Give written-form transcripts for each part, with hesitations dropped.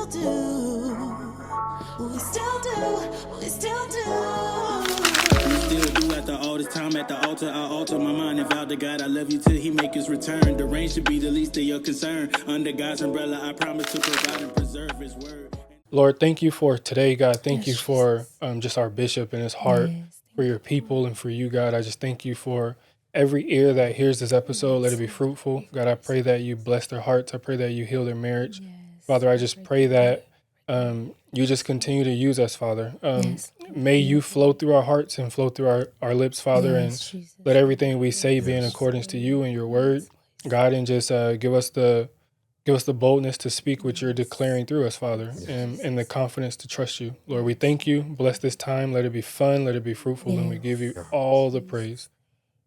still do. We still do. We still do. Still do after all this time at the altar. I alter my mind and vow to God I love you till he make his return. The rain should be the least of your concern. Under God's umbrella, I promise to provide and preserve his word. Lord, thank you for today, God. Thank you for just our bishop and his heart for your people and for you, God. I just thank you for every ear that hears this episode. Let it be fruitful. God, I pray that you bless their hearts. I pray that you heal their marriage. Father, I just pray that you just continue to use us, Father. May you flow through our hearts and flow through our lips, Father, and let everything we say be in accordance to you and your word, God, and just give us the boldness to speak what you're declaring through us, Father, and the confidence to trust you. Lord, we thank you. Bless this time. Let it be fun. Let it be fruitful. And we give you all the praise.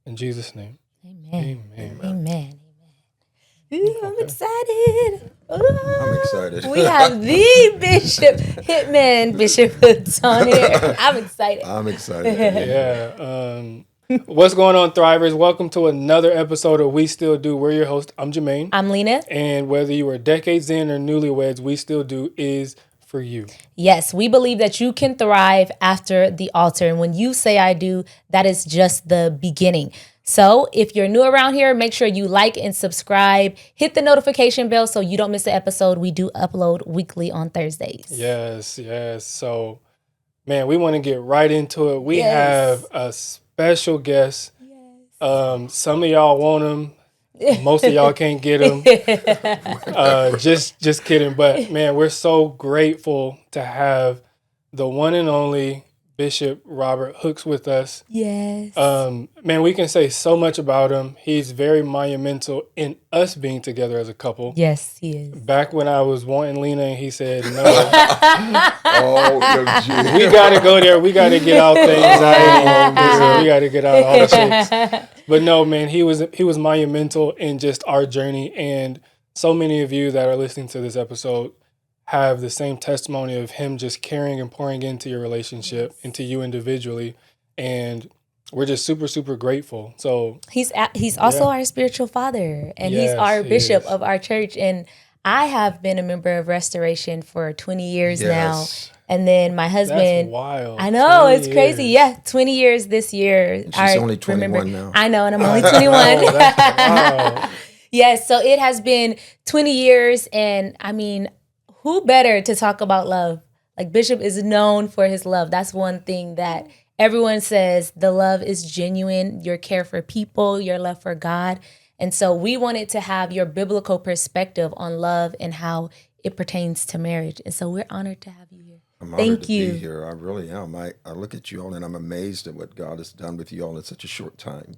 In Jesus' name. Amen. Ooh, I'm excited. Ooh. I'm excited. We have the Bishop Hitman Bishop Hoods on here. I'm excited. I'm excited. Yeah. What's going on, Thrivers? Welcome to another episode of We Still Do. We're your host. I'm Jermaine. I'm Lena. And whether you are decades in or newlyweds, We Still Do is for you. Yes, we believe that you can thrive after the altar. And when you say I do, that is just the beginning. So if you're new around here, make sure you like and subscribe. Hit the notification bell so you don't miss an episode. We do upload weekly on Thursdays. Yes. So, man, we want to get right into it. We have a special guest. Some of y'all want him. Most of y'all can't get him. Just kidding. But, man, we're so grateful to have the one and only Bishop Robert Hooks with us. Yes. Man, we can say so much about him. He's very monumental in us being together as a couple. Yes, he is. Back when I was wanting Lena and he said, no, Oh, we got to go there. We got to get out the anxiety. We got to get out all the shit. But no, man, he was monumental in just our journey. And so many of you that are listening to this episode have the same testimony of him just caring and pouring into your relationship, into you individually. And we're just super, super grateful. So he's also our spiritual father, and he's our bishop of our church. And I have been a member of Restoration for 20 years now. And then my husband. That's wild. I know, it's crazy. Yeah, 20 years this year. She's only 21 now. I know, and I'm only 21. Wow. Yes, so it has been 20 years, and I mean, who better to talk about love? Like, Bishop is known for his love. That's one thing that everyone says. The love is genuine, your care for people, your love for God. And so we wanted to have your biblical perspective on love and how it pertains to marriage. And so we're honored to have you here. I'm honored to be here. I really am. I look at you all and I'm amazed at what God has done with you all in such a short time.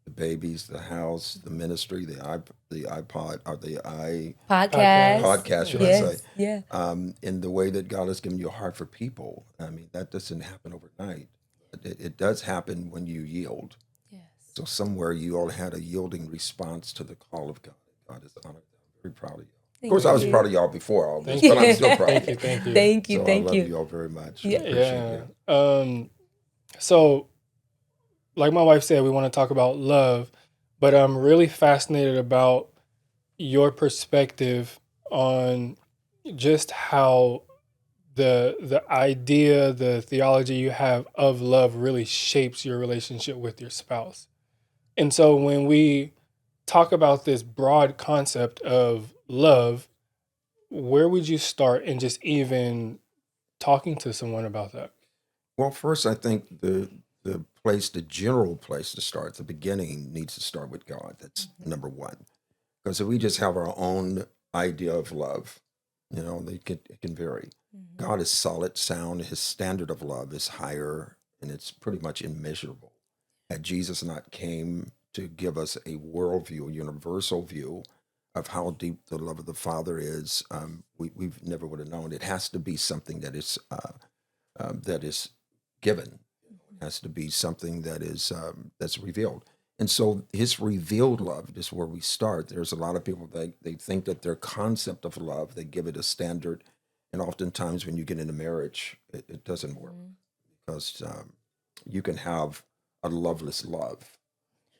The babies, the house, the ministry, the iPod, or the podcast, should I say? Yeah. In the way that God has given you a heart for people. I mean, that doesn't happen overnight. It does happen when you yield. Yes. So somewhere you all had a yielding response to the call of God. God is honored. I'm very proud of you. Of course, I was proud of y'all before all this, but I'm still proud of you. Thank you. Thank you. So I love you all very much. I appreciate you. So, like my wife said, we want to talk about love, but I'm really fascinated about your perspective on just how the idea, the theology you have of love really shapes your relationship with your spouse. And so when we talk about this broad concept of love, where would you start in just even talking to someone about that? Well, first, I think the general place to start, the beginning needs to start with God. That's number one. Because if we just have our own idea of love, it can vary. Mm-hmm. God is solid, sound. His standard of love is higher, and it's pretty much immeasurable. Had Jesus not came to give us a worldview, a universal view of how deep the love of the Father is, we never would have known. It has to be something that is given. It has to be something that is that's revealed. And so his revealed love is where we start. There's a lot of people that they think that their concept of love, they give it a standard. And oftentimes when you get into marriage, it doesn't work because you can have a loveless love.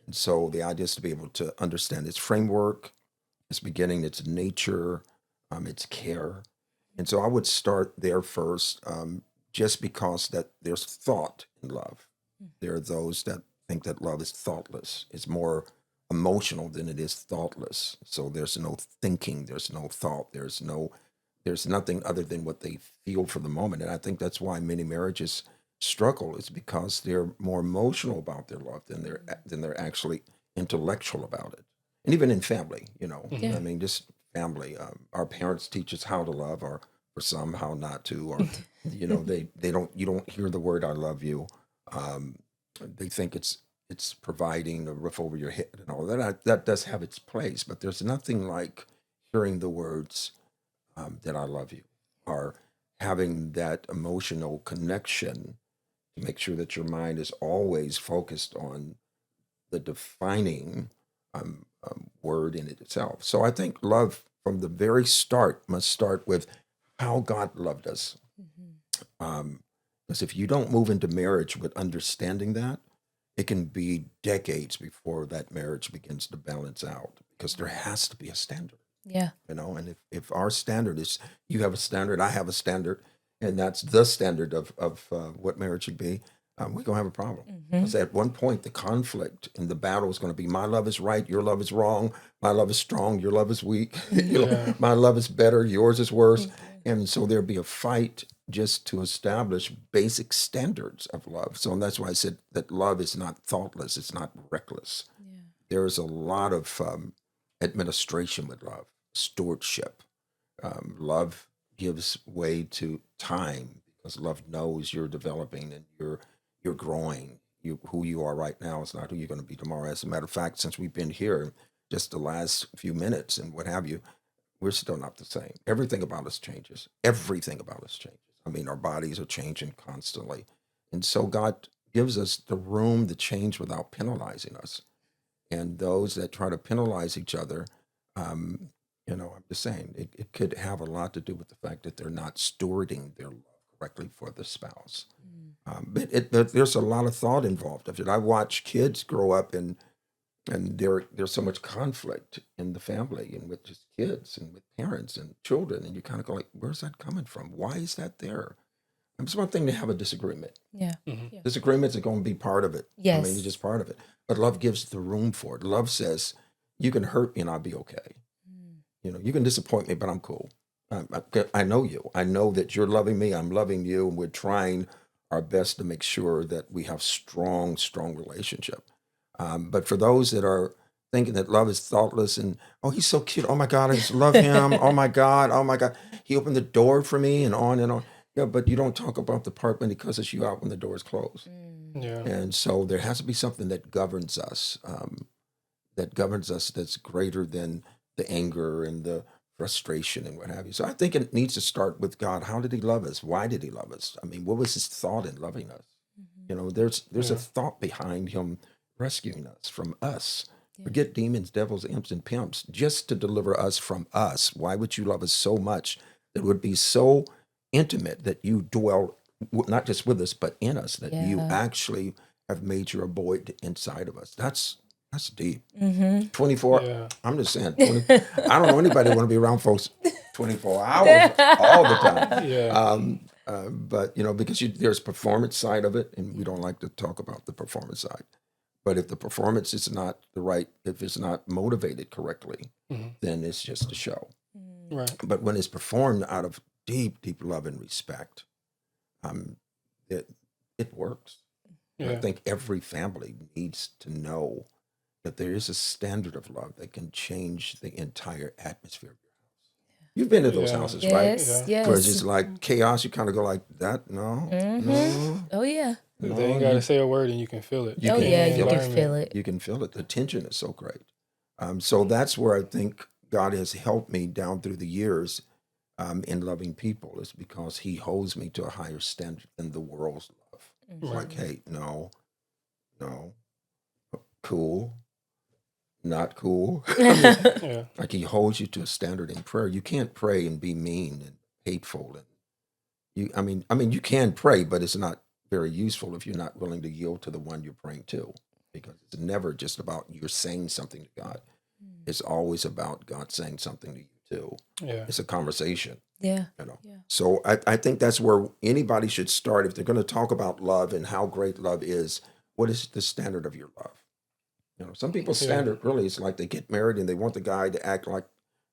And so the idea is to be able to understand its framework, its beginning, its nature, its care, And so I would start there first, just because that there's thought in love. There are those that think that love is thoughtless. It's more emotional than it is thoughtless. So there's no thinking, there's no thought, there's nothing other than what they feel for the moment. And I think that's why many marriages struggle, is because they're more emotional about their love than they're actually intellectual about it. And even in family, Yeah. I mean, just family. Our parents teach us how to love, or for some, how not to, or they don't. You don't hear the word "I love you." Um, they think it's providing a roof over your head and all that. That does have its place, but there's nothing like hearing the words that "I love you," or having that emotional connection to make sure that your mind is always focused on the defining word in it itself. So I think love from the very start must start with how God loved us. Because if you don't move into marriage with understanding that, it can be decades before that marriage begins to balance out, because there has to be a standard. Yeah. And if our standard is, you have a standard, I have a standard, and that's the standard of what marriage should be, we're going to have a problem. Because at one point, the conflict and the battle is going to be, my love is right, your love is wrong, my love is strong, your love is weak, my love is better, yours is worse. And so there'll be a fight just to establish basic standards of love. So and that's why I said that love is not thoughtless, it's not reckless. There is a lot of administration with love, stewardship. Love gives way to time, because love knows you're developing and you're growing. Who you are right now is not who you're going to be tomorrow. As a matter of fact, since we've been here just the last few minutes and what have you, we're still not the same. Everything about us changes. Everything about us changes. I mean, our bodies are changing constantly. And so God gives us the room to change without penalizing us. And those that try to penalize each other, I'm just saying, it could have a lot to do with the fact that they're not stewarding their love correctly for the spouse. But there's a lot of thought involved of it. I watch kids grow up, and there's so much conflict in the family and with just kids and with parents and children, and you kind of go like, where's that coming from? Why is that there? It's one thing to have a disagreement. Yeah. Disagreements are going to be part of it. I mean, Yes. it's just part of it. But love gives the room for it. Love says, you can hurt me and I'll be okay. You can disappoint me, but I'm cool. I know you. I know that you're loving me. I'm loving you. And we're trying our best to make sure that we have strong relationship. But for those that are thinking that love is thoughtless and, oh, he's so cute. Oh my God, I just love him. Oh my God. Oh my God. He opened the door for me and on and on. Yeah, but you don't talk about the part when he cusses you out when the door is closed. Yeah. And so there has to be something that governs us, that's greater than the anger and the frustration and what have you. So I think it needs to start with God. How did he love us? Why did he love us? I mean, what was his thought in loving us? There's a thought behind him rescuing us from us. Forget demons, devils, imps, and pimps, just to deliver us from us. Why would you love us so much that would be so intimate that you dwell not just with us, but in us, that you actually have made your abode inside of us? That's deep. 24, Yeah. I'm just saying, I don't know anybody want to be around folks 24 hours all the time. Yeah. But, because there's performance side of it, and we don't like to talk about the performance side. But if the performance is not if it's not motivated correctly, then it's just a show. Right. But when it's performed out of deep, deep love and respect, it works. Yeah. I think every family needs to know that there is a standard of love that can change the entire atmosphere of your house. You've been to those houses, right? Yes. Yeah. Where it's Yes. just like chaos. You kind of go like that. No, no. Oh yeah. They ain't got to say a word and you can feel it. You Oh can yeah. feel You it. can feel it. You can feel it. The tension is so great. So that's where I think God has helped me down through the years in loving people, is because he holds me to a higher standard than the world's love. It's like, hey, no, cool, not cool. Yeah. Like he holds you to a standard in prayer. You can't pray and be mean and hateful. And you can pray, but it's not very useful if you're not willing to yield to the one you're praying to, because it's never just about you're saying something to God. It's always about God saying something to you too. Yeah. It's a conversation. Yeah. You know, Yeah. so I think that's where anybody should start if they're going to talk about love and how great love is. What is the standard of your love? You know, some people's Yeah. standard really is like they get married and they want the guy to act like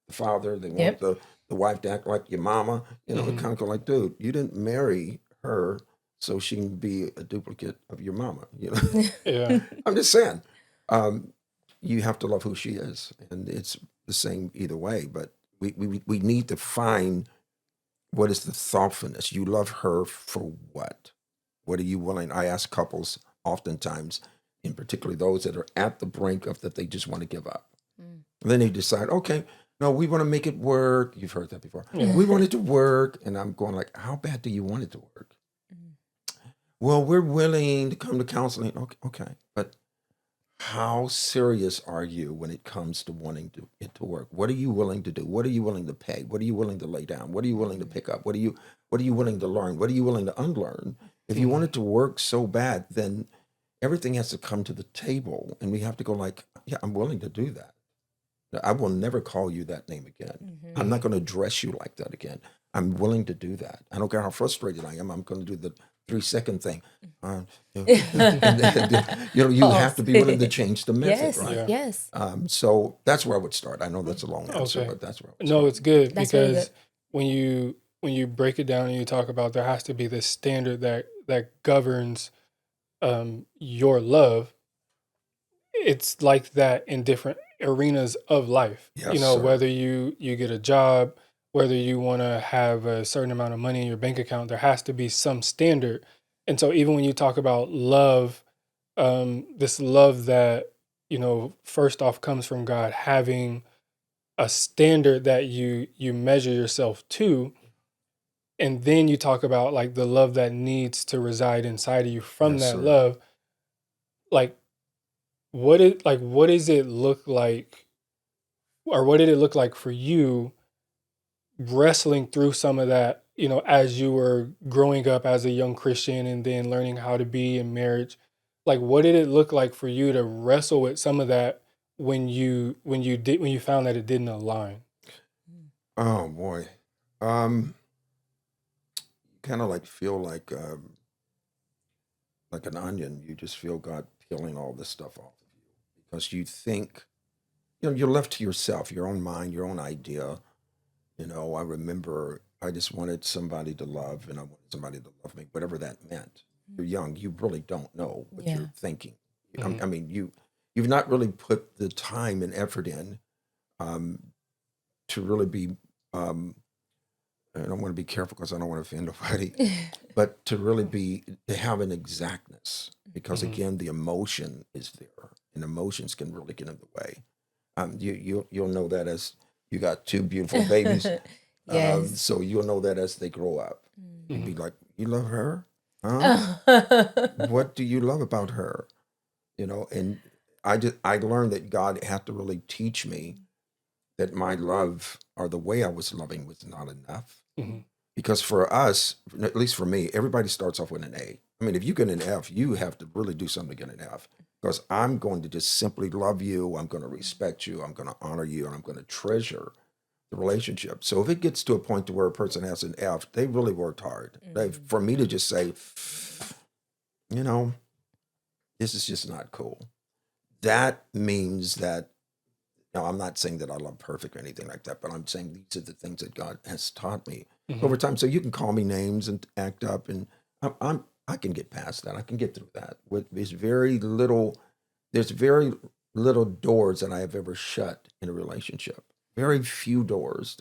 the father. They want Yep. the wife to act like your mama. You know, Mhm. kind of go like, dude, you didn't marry her so she can be a duplicate of your mama. You know, Yeah. I'm just saying, um, you have to love who she is, and it's the same either way. But we need to find what is the thoughtfulness. You love her for what? What are you willing? I ask couples oftentimes, in particular those that are at the brink of that they just want to give up. Mm. And then they decide, okay, no, we want to make it work. You've heard that before. Yeah. We want it to work, and I'm going like, how bad do you want it to work? Well, we're willing to come to counseling. Okay, but how serious are you when it comes to wanting it to work? What are you willing to do? What are you willing to pay? What are you willing to lay down? What are you willing to pick up? What are you willing to learn? What are you willing to unlearn? If you want it to work so bad, then everything has to come to the table, and we have to go like, yeah, I'm willing to do that. I will never call you that name again. I'm not going to address you like that again. I'm willing to do that. I don't care how frustrated I am. I'm going to do the 3-second thing. You have to be willing to change the method, Yes. right? Yeah. Yes. So that's where I would start. I know that's a long answer, Okay. but that's where I would No, start. it's good That's really because good. when you break it down and you talk about there has to be this standard that governs your love. It's like that in different arenas of life. Yes, Know, sir. whether you get a job, whether you want to have a certain amount of money in your bank account, there has to be some standard. And so even when you talk about love, this love that first off comes from God, having a standard that you measure yourself to, and then you talk about like the love that needs to reside inside of you from Yes, that sir. love. Like what does it look like, or what did it look like for you wrestling through some of that, as you were growing up as a young Christian and then learning how to be in marriage? Like what did it look like for you to wrestle with some of that when you found that it didn't align? Oh boy, kind of like feel like an onion. You just feel God peeling all this stuff off of you because you think you're left to yourself, your own mind, your own idea. I remember I just wanted somebody to love, and I wanted somebody to love me, whatever that meant. You're young, you really don't know what Yeah. you're thinking. Mhm. I mean, you've not really put the time and effort in um, to really be. I don't want to be careful because I don't want to offend nobody, but to really to have an exactness, because Mhm. again, the emotion is there, and emotions can really get in the way. You'll know that as you got two beautiful babies. Yes. So you'll know that as they grow up. You'd be Mhm. like, you love her? Huh? What do you love about her? And I learned that God had to really teach me that my love or the way I was loving was not enough. Mhm. Because for us, at least for me, everybody starts off with an A. I mean, if you get an F, you have to really do something to get an F. Because I'm going to just simply love you. I'm going to respect you. I'm going to honor you. And I'm going to treasure the relationship. So if it gets to a point to where a person has an F, they really worked hard. For me to just say, this is just not cool. That means that, now I'm not saying that I love perfect or anything like that, but I'm saying these are the things that God has taught me Mhm. over time. So you can call me names and act up, and I can get past that. I can get through that. There's very little doors that I have ever shut in a relationship. Very few doors.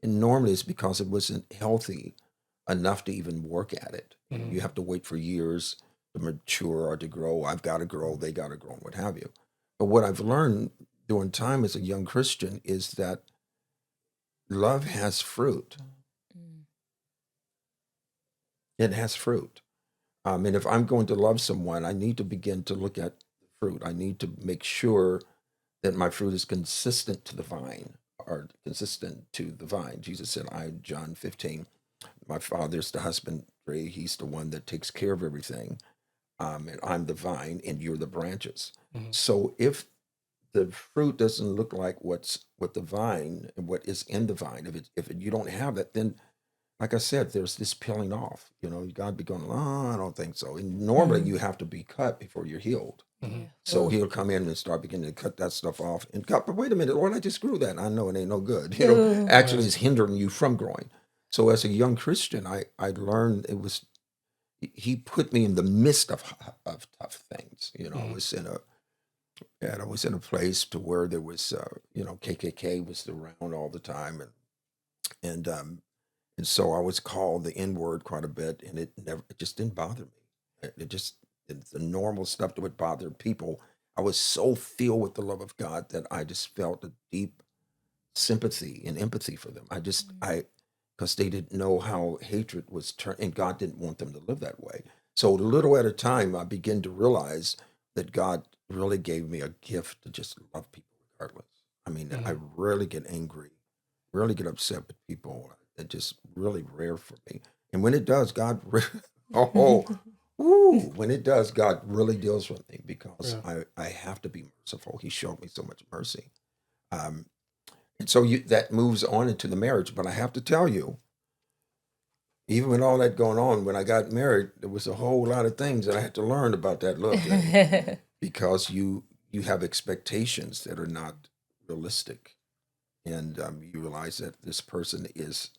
And normally it's because it wasn't healthy enough to even work at it. Mhm. You have to wait for years to mature or to grow. I've got to grow, they got to grow, and what have you. But what I've learned during time as a young Christian is that love has fruit. It has fruit. And if I'm going to love someone, I need to begin to look at the fruit. I need to make sure that my fruit is consistent to the vine, or consistent to the vine. Jesus said, John 15, my Father's the husbandry. He's the one that takes care of everything. And I'm the vine and you're the branches. Mhm. So if the fruit doesn't look like what the vine and what is in the vine. You don't have that, then like I said, there's this peeling off. You know, you got to be going, oh, I don't think so. And normally you have to be cut before you're healed. So he'll come in and start beginning to cut that stuff off and cut. But wait a minute, Lord, I just grew that. I know it ain't no good. You know, actually, it's hindering you from growing. So as a young Christian, I learned he put me in the midst of tough things. You know, I was in a place to where there was, KKK was around all the time, and so I was called the N word quite a bit, and it just didn't bother me. It's the normal stuff that would bother people. I was so filled with the love of God that I just felt a deep sympathy and empathy for them. Because they didn't know how hatred was turned, and God didn't want them to live that way. So little at a time, I began to realize that God really gave me a gift to just love people regardless. I mean, I rarely get angry, rarely get upset with people. It's just really rare for me. And when it does, when it does, God really deals with me because I have to be merciful. He showed me so much mercy. And so that moves on into the marriage. But I have to tell you, even with all that going on, when I got married, there was a whole lot of things that I had to learn about that love thing because you have expectations that are not realistic. And you realize that this person is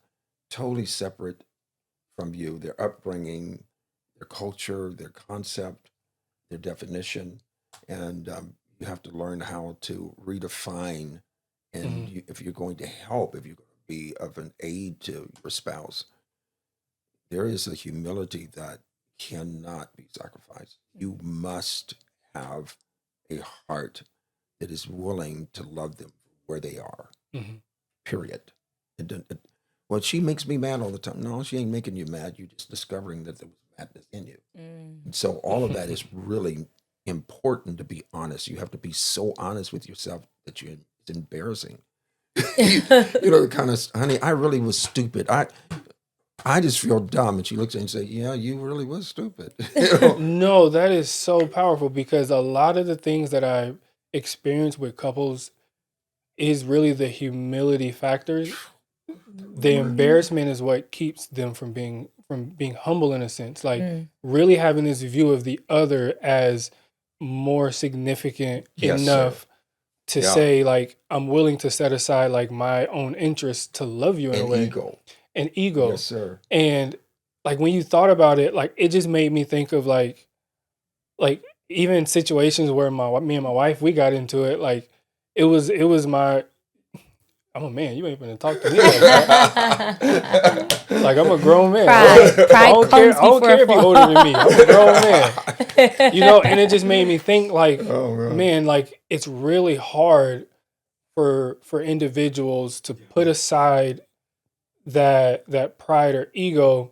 totally separate from you, their upbringing, their culture, their concept, their definition. And you have to learn how to redefine. And if you're going to help, if you're going to be of an aid to your spouse, there is a humility that cannot be sacrificed. You must have a heart that is willing to love them where they are, period. Well, she makes me mad all the time. No, she ain't making you mad. You're just discovering that there was madness in you. And so all of that is really important to be honest. You have to be so honest with yourself that it's embarrassing. Kind of, honey, I really was stupid. I just feel dumb. And she looks at me and says, yeah, you really was stupid. No, that is so powerful because a lot of the things that I experience with couples is really the humility factor. The embarrassment is what keeps them from being humble in a sense, like really having this view of the other as more significant enough to say, like, I'm willing to set aside like my own interests to love you in a way. And ego. Yes, sir. And like when you thought about it, like it just made me think of like even situations where me and my wife, we got into it. Like it was I'm a man. You ain't gonna talk to me like that. Like I'm a grown man. Pride I don't care if you're older than me. I'm a grown man. And it just made me think like, man, like it's really hard for individuals to put aside that pride or ego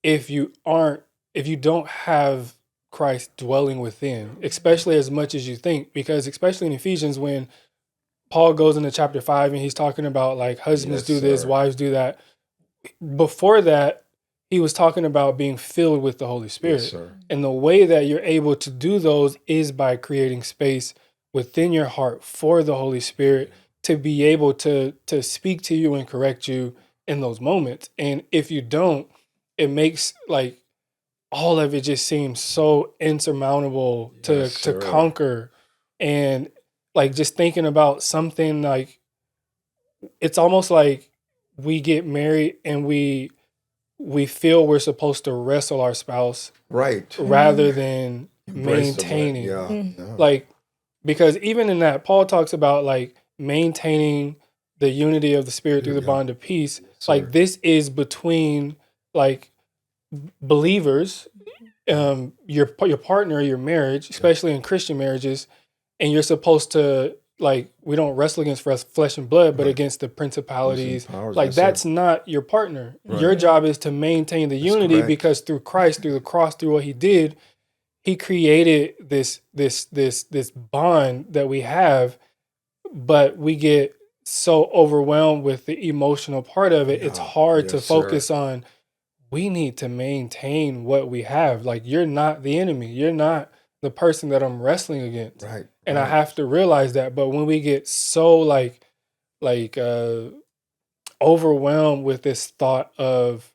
if you don't have Christ dwelling within, especially as much as you think, because especially in Ephesians when Paul goes into chapter 5 and he's talking about like husbands do this, wives do that. Before that, he was talking about being filled with the Holy Spirit. And the way that you're able to do those is by creating space within your heart for the Holy Spirit to be able to speak to you and correct you in those moments. And if you don't, it makes like all of it just seems so insurmountable to conquer. And like just thinking about something like, it's almost like we get married and we feel we're supposed to wrestle our spouse, right, rather than maintaining. Like, because even in that, Paul talks about like maintaining the unity of the Spirit through the bond of peace. Like this is between like believers, your partner, your marriage, especially in Christian marriages, and you're supposed to, like, we don't wrestle against flesh and blood, but against the principalities. Like that's not your partner. Your job is to maintain the unity because through Christ, through the cross, through what he did, he created this bond that we have, but we get so overwhelmed with the emotional part of it. It's hard to focus on, we need to maintain what we have. Like you're not the enemy. You're not the person that I'm wrestling against. Right. And I have to realize that. But when we get so like overwhelmed with this thought of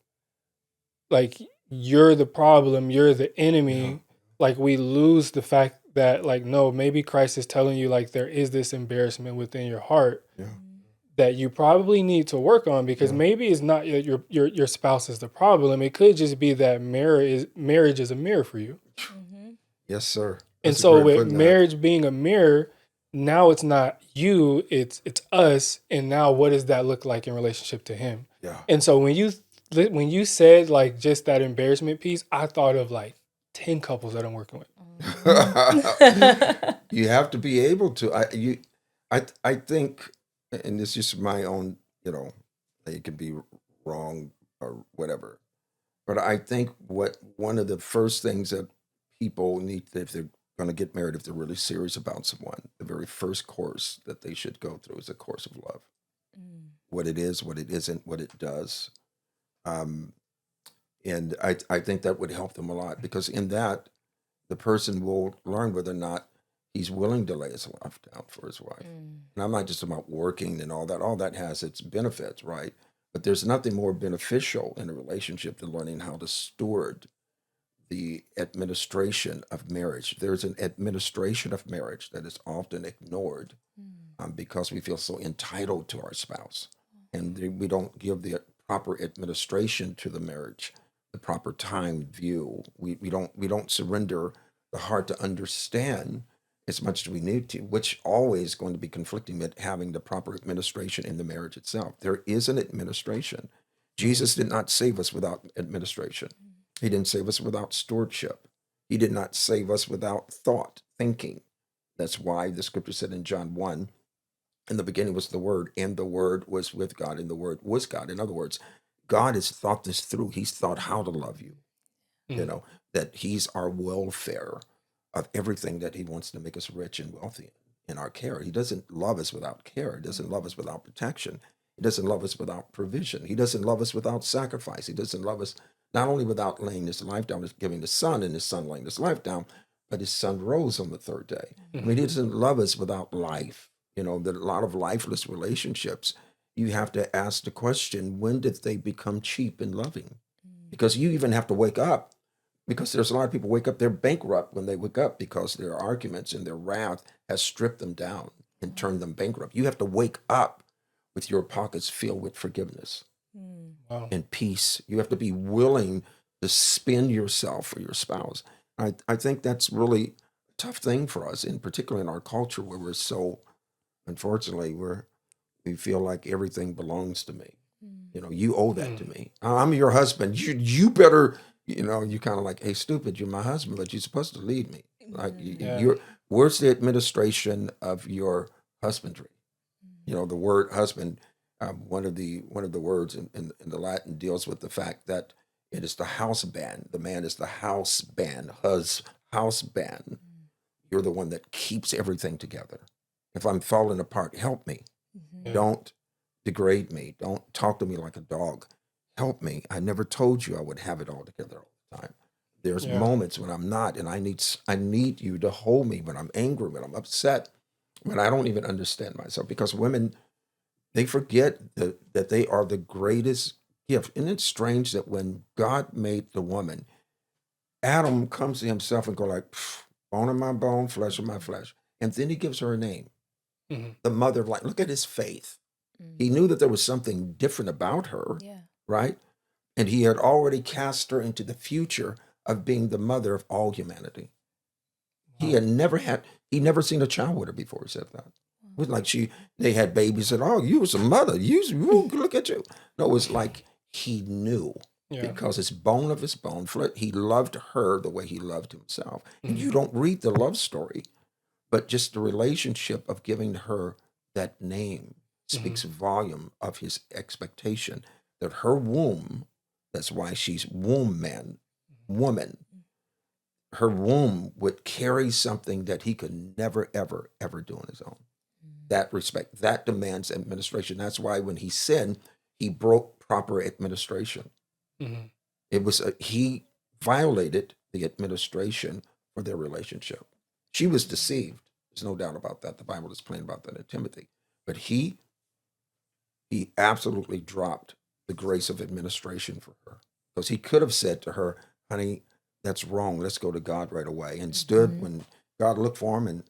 like you're the problem, you're the enemy, like we lose the fact that like no, maybe Christ is telling you like there is this embarrassment within your heart that you probably need to work on, because maybe it's not your spouse is the problem. It could just be that marriage is a mirror for you. Yes, sir. And That's a so great with putting that. marriage being a mirror, now it's not you, it's us. And now what does that look like in relationship to him? Yeah. And so when you said like just that embarrassment piece, I thought of like 10 couples that I'm working with. You have to be able to. I think, and this is my own, it could be wrong or whatever, but I think one of the first things that people need, if they're going to get married, if they're really serious about someone, the very first course that they should go through is a course of love. What it is, what it isn't, what it does. And I think that would help them a lot, because in that, the person will learn whether or not he's willing to lay his life down for his wife. And I'm not just about working and all that. All that has its benefits, right? But there's nothing more beneficial in a relationship than learning how to steward the administration of marriage. There's an administration of marriage that is often ignored because we feel so entitled to our spouse, and we don't give the proper administration to the marriage, the proper time view. We don't surrender the heart to understand as much as we need to, which always going to be conflicting with having the proper administration in the marriage itself. There is an administration. Jesus did not save us without administration. He didn't save us without stewardship. He did not save us without thought, thinking. That's why the scripture said in John 1, in the beginning was the Word, and the Word was with God, and the Word was God. In other words, God has thought this through. He's thought how to love you, that he's our welfare of everything, that he wants to make us rich and wealthy in our care. He doesn't love us without care. He doesn't love us without protection. He doesn't love us without provision. He doesn't love us without sacrifice. He doesn't love us not only without laying his life down, giving his son, and his son laying his life down, but his son rose on the third day. I mean, he doesn't love us without life. There are a lot of lifeless relationships. You have to ask the question, when did they become cheap and loving? Because you even have to wake up, because there's a lot of people wake up, they're bankrupt when they wake up because their arguments and their wrath has stripped them down and turned them bankrupt. You have to wake up with your pockets filled with forgiveness and peace. You have to be willing to spend yourself for your spouse. I think that's really a tough thing for us, in particular in our culture, where we're so, unfortunately, we feel like everything belongs to me. You owe that to me. I'm your husband. You better, you kind of like, hey, stupid, you're my husband, but you're supposed to lead me. Like where's the administration of your husbandry? The word husband, one of the words in the Latin deals with the fact that it is the house band. The man is the house band, house band. You're the one that keeps everything together. If I'm falling apart, help me. Don't degrade me. Don't talk to me like a dog. Help me. I never told you I would have it all together all the time. There's moments when I'm not, and I need you to hold me when I'm angry, when I'm upset, when I don't even understand myself. Because women, they forget that they are the greatest gift. Isn't it strange that when God made the woman, Adam comes to himself and go like, bone of my bone, flesh of my flesh. And then he gives her a name. The mother of life. Look at his faith. He knew that there was something different about her, right? And he had already cast her into the future of being the mother of all humanity. He never seen a child with her before. He said that. It was like they had babies and, oh, you was a mother. Look at you. No, it was like he knew because it's bone of his bone. He loved her the way he loved himself. And you don't read the love story, but just the relationship of giving her that name speaks volume of his expectation that her womb, that's why she's woman, her womb would carry something that he could never, ever, ever do on his own. That respect, that demands administration. That's why when he sinned, he broke proper administration. It was he violated the administration for their relationship. She was deceived. There's no doubt about that. The Bible is plain about that in Timothy. But he absolutely dropped the grace of administration for her, because he could have said to her, honey, that's wrong. Let's go to God right away. And stood when God looked for him, and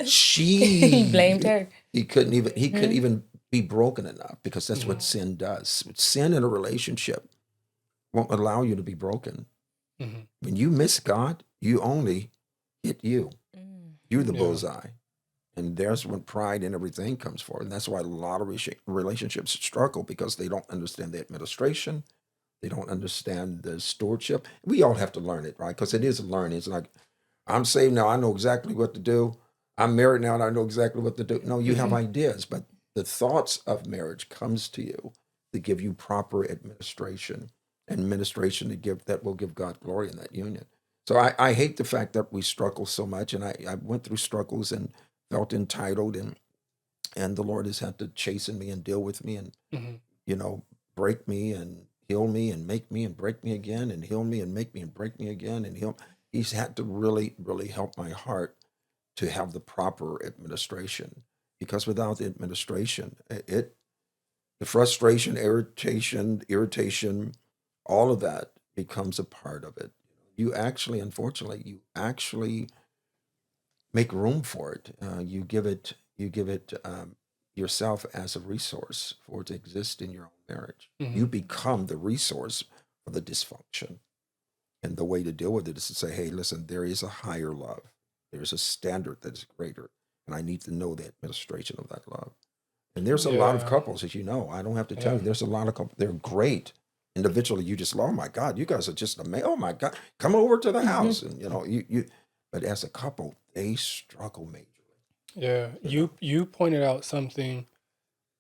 He blamed her. he couldn't even be broken enough, because that's what sin does. Sin in a relationship won't allow you to be broken. When you miss God, you only hit you. You're the bullseye. And there's when pride and everything comes forward. And that's why a lot of relationships struggle, because they don't understand the administration. They don't understand the stewardship. We all have to learn it, right? Because it is learning. It's like, I'm saved now, I know exactly what to do. I'm married now, and I know exactly what to do. No, you have ideas, but the thoughts of marriage comes to you to give you proper administration that will give God glory in that union. So I hate the fact that we struggle so much, and I went through struggles and felt entitled, and the Lord has had to chasten me and deal with me, and break me and heal me and make me and break me again and heal me and make me and break me again and heal. He's had to really, really help my heart to have the proper administration, because without the administration, the frustration, irritation, all of that becomes a part of it. Unfortunately, you actually make room for it. You give it yourself as a resource for it to exist in your own marriage. You become the resource for the dysfunction. And the way to deal with it is to say, hey, listen, there is a higher love. There's a standard that is greater. And I need to know the administration of that love. And there's a lot of couples, as you know. I don't have to tell you, there's a lot of couples. They're great. Individually, you just, oh my God, you guys are just amazing. Oh my God, come over to the house. And you but as a couple, they struggle majorly. Yeah, you pointed out something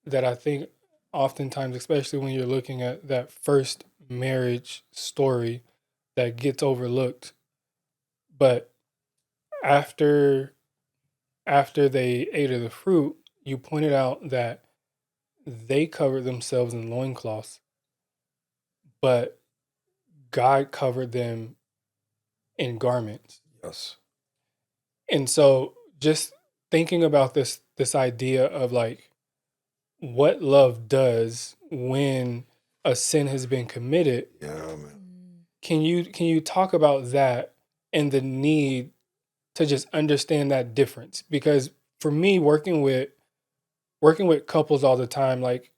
that I think oftentimes, especially when you're looking at that first marriage story, that gets overlooked. But after they ate of the fruit, you pointed out that they covered themselves in loincloths, but God covered them in garments. Yes. And so just thinking about this idea of like what love does when a sin has been committed. Yeah, man. Can you talk about that and the need to just understand that difference? Because for me, working with couples all the time, like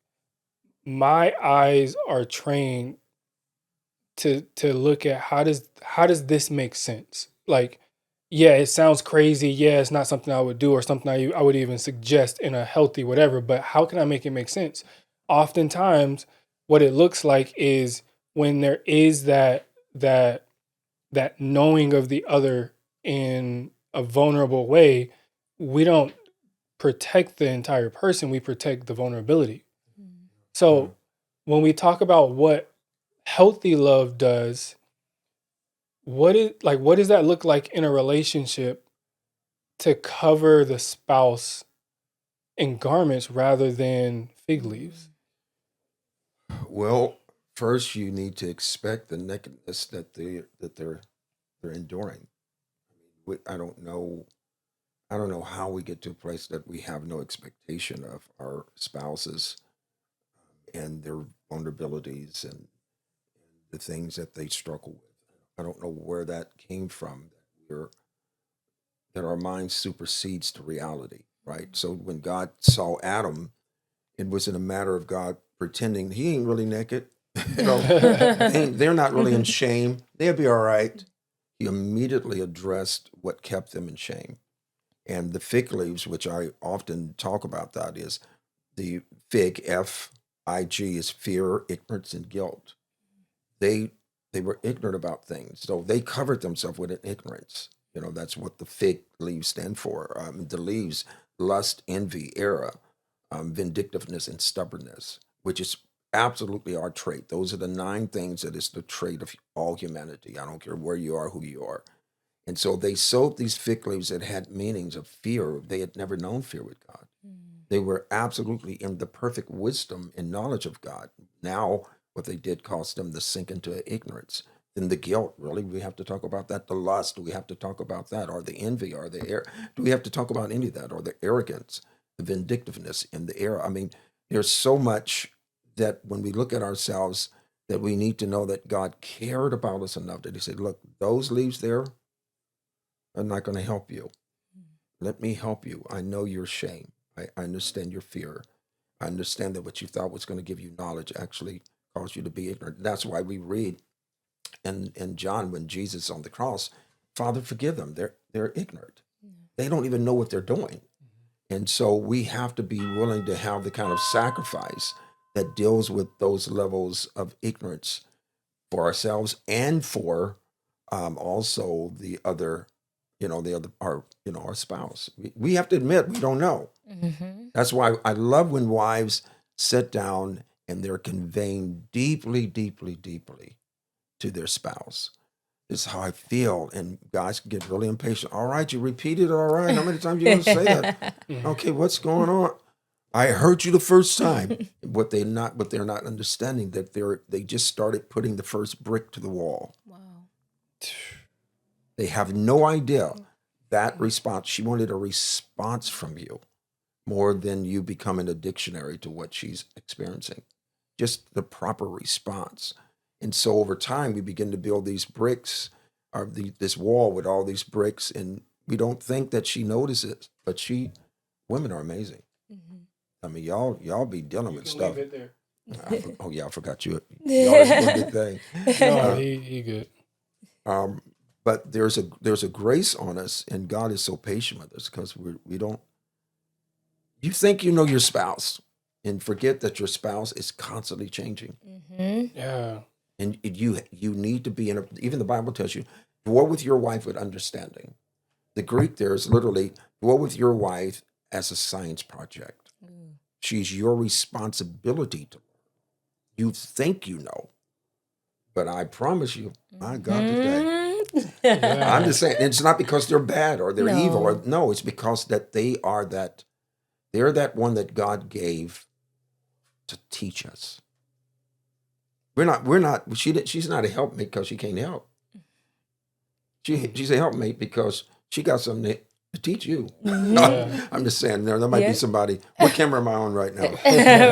my eyes are trained to look at how does this make sense? Like, yeah, it sounds crazy. Yeah, it's not something I would do or something I would even suggest in a healthy whatever, but how can I make it make sense? Oftentimes, what it looks like is when there is that knowing of the other in a vulnerable way, we don't protect the entire person, we protect the vulnerability. So when we talk about what healthy love does, what does that look like in a relationship to cover the spouse in garments rather than fig leaves? Well, first you need to expect the nakedness that they're enduring. I don't know. I don't know how we get to a place that we have no expectation of our spouses and their vulnerabilities and the things that they struggle with. I don't know where that came from. That our mind supersedes the reality, right? So when God saw Adam, it wasn't a matter of God pretending he ain't really naked. They're not really in shame. They'll be all right. He immediately addressed what kept them in shame. And the fig leaves, which I often talk about, that is the fig, F-I-G, is fear, ignorance, and guilt. They were ignorant about things, so they covered themselves with an ignorance. That's what the fig leaves stand for. The leaves, lust, envy, error, vindictiveness, and stubbornness, which is absolutely our trait. Those are the 9 things that is the trait of all humanity. I don't care where you are, who you are. And so they sowed these fig leaves that had meanings of fear. They had never known fear with God. They were absolutely in the perfect wisdom and knowledge of God. Now, what they did caused them to sink into ignorance. Then the guilt, really, we have to talk about that. The lust, do we have to talk about that? Or the envy, or do we have to talk about any of that? Or the arrogance, the vindictiveness in the air? I mean, there's so much that when we look at ourselves, that we need to know that God cared about us enough that he said, look, those leaves there are not going to help you. Let me help you. I know your shame. I understand your fear. I understand that what you thought was going to give you knowledge actually caused you to be ignorant. That's why we read in John, when Jesus on the cross, Father, forgive them. They're ignorant. They don't even know what they're doing. And so we have to be willing to have the kind of sacrifice that deals with those levels of ignorance for ourselves and for also the other, our spouse. We have to admit we don't know. That's why I love when wives sit down and they're conveying deeply, deeply, deeply to their spouse. This is how I feel. And guys get really impatient. All right, you repeated it. All right. How many times you going to say that? Okay, what's going on? I heard you the first time. What they're not understanding that they just started putting the first brick to the wall. Wow. They have no idea that response. She wanted a response from you more than you becoming a dictionary to what she's experiencing. Just the proper response. And so over time, we begin to build these bricks, or this wall with all these bricks, and we don't think that she notices, but women are amazing. I mean, y'all be dealing with stuff. Leave it there. I forgot you. Y'all is one good thing. No, he good. But there's a grace on us, and God is so patient with us because we don't. You think you know your spouse, and forget that your spouse is constantly changing. Yeah. And you need to be even the Bible tells you, dwell with your wife with understanding. The Greek there is literally dwell with your wife as a science project. She's your responsibility to. You think you know, but I promise you, my God, today. Yeah. I'm just saying, it's not because they're bad or they're No. evil. No, it's because that they're that one that God gave to teach us. She's not a helpmate because she can't help. She's a helpmate because she got something to teach you. Yeah. I'm just saying, there might be somebody. What camera am I on right now?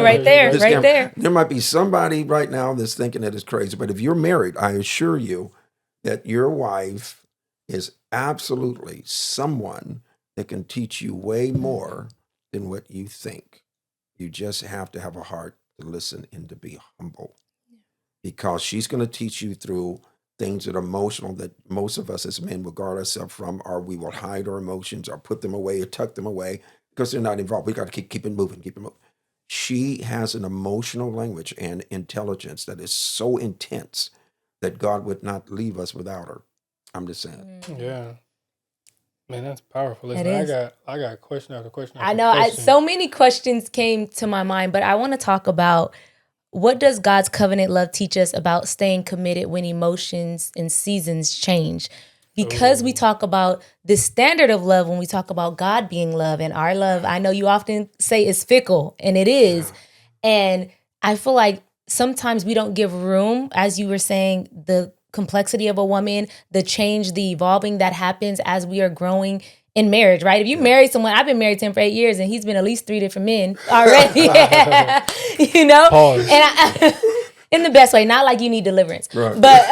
Right there, This right camera. there. There might be somebody right now that's thinking that it's crazy. But if you're married, I assure you that your wife is absolutely someone that can teach you way more than what you think. You just have to have a heart to listen and to be humble. Because she's going to teach you through things that are emotional that most of us as men will guard ourselves from, or we will hide our emotions or put them away or tuck them away because they're not involved. We got to keep it moving. She has an emotional language and intelligence that is so intense that God would not leave us without her. I'm just saying. Yeah. Man, that's powerful. Listen, It is. I got question after question. I After know. question. So many questions came to my mind, but I want to talk about what does God's covenant love teach us about staying committed when emotions and seasons change? Because we talk about the standard of love when we talk about God being love, and our love, I know you often say is fickle, and it is. And I feel like sometimes we don't give room, as you were saying, the complexity of a woman, the change, the evolving that happens as we are growing in marriage, right? If you marry someone, I've been married to him for 8 years and he's been at least 3 different men already. You know? Pause. And in the best way, not like you need deliverance. Right. But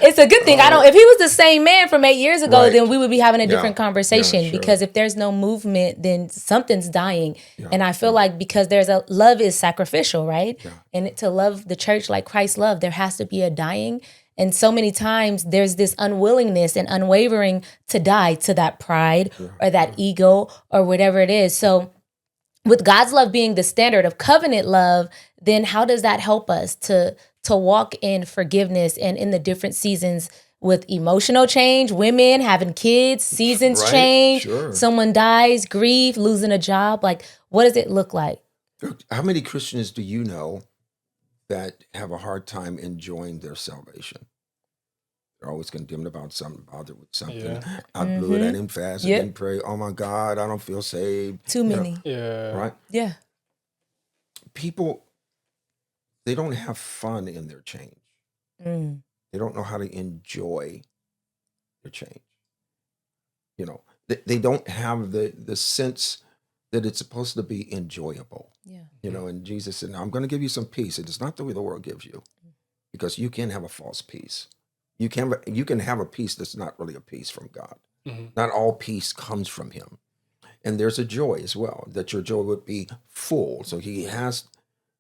it's a good thing. If he was the same man from 8 years ago, Right. then we would be having a different conversation. Yeah, sure. Because if there's no movement, then something's dying. And I feel like because love is sacrificial, right? And to love the church like Christ loved, there has to be a dying. And so many times there's this unwillingness and unwavering to die to that pride or that ego or whatever it is. So with God's love being the standard of covenant love, then how does that help us to walk in forgiveness and in the different seasons with emotional change, women having kids, seasons Right, change, sure. someone dies, grief, losing a job? Like, what does it look like? How many Christians do you know that have a hard time enjoying their salvation? They're always condemned about something, bothered with something. Yeah. I blew it. I didn't fast. Yep. I didn't pray. Oh my God, I don't feel saved. Too many. Yeah. Right? Yeah. People, they don't have fun in their change. Mm. They don't know how to enjoy their change. You know, they don't have the sense that it's supposed to be enjoyable. Yeah. You know, and Jesus said, "Now I'm going to give you some peace. It is not the way the world gives you, because you can have a false peace. You can have a peace that's not really a peace from God. Not all peace comes from Him, and there's a joy as well. That your joy would be full. So He has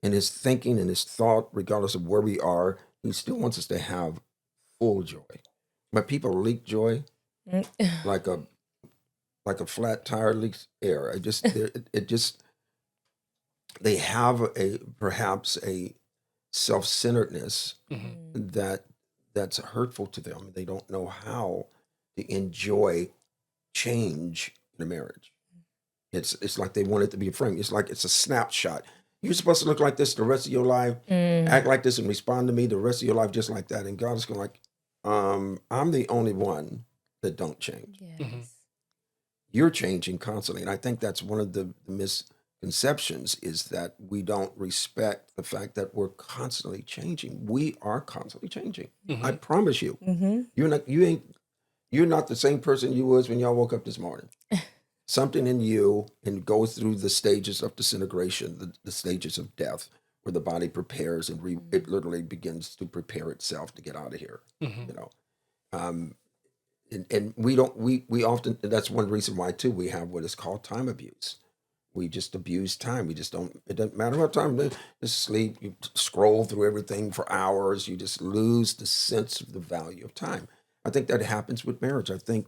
in His thinking and His thought, regardless of where we are, He still wants us to have full joy. But people leak joy Mm. like a flat tire leaks air. It just they have perhaps a self-centeredness that's hurtful to them. They don't know how to enjoy change in a marriage. It's like they want it to be a frame. It's like it's a snapshot. You're supposed to look like this the rest of your life, act like this and respond to me the rest of your life just like that. And God is going like, I'm the only one that don't change. Yes. You're changing constantly. And I think that's one of the misconceptions, is that we don't respect the fact that we're constantly changing. We are constantly changing. I promise you. You're not the same person you was when y'all woke up this morning. Something in you and goes through the stages of disintegration, the stages of death, where the body prepares and it literally begins to prepare itself to get out of here. You know, and we often, that's one reason why too we have what is called time abuse. We just abuse time. We just don't. It doesn't matter what time. Just sleep. You scroll through everything for hours. You just lose the sense of the value of time. I think that happens with marriage. I think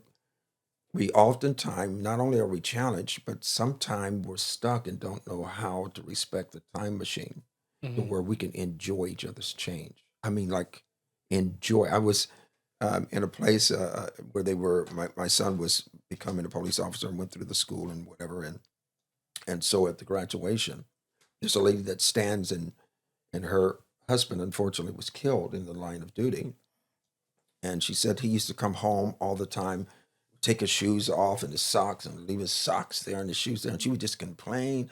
we oftentimes, not only are we challenged, but sometimes we're stuck and don't know how to respect the time machine to where we can enjoy each other's change. I mean, like, enjoy. I was in a place where my son was becoming a police officer and went through the school and whatever. And so at the graduation, there's a lady that stands and her husband, unfortunately, was killed in the line of duty. And she said he used to come home all the time, take his shoes off and his socks and leave his socks there and his shoes there. And she would just complain,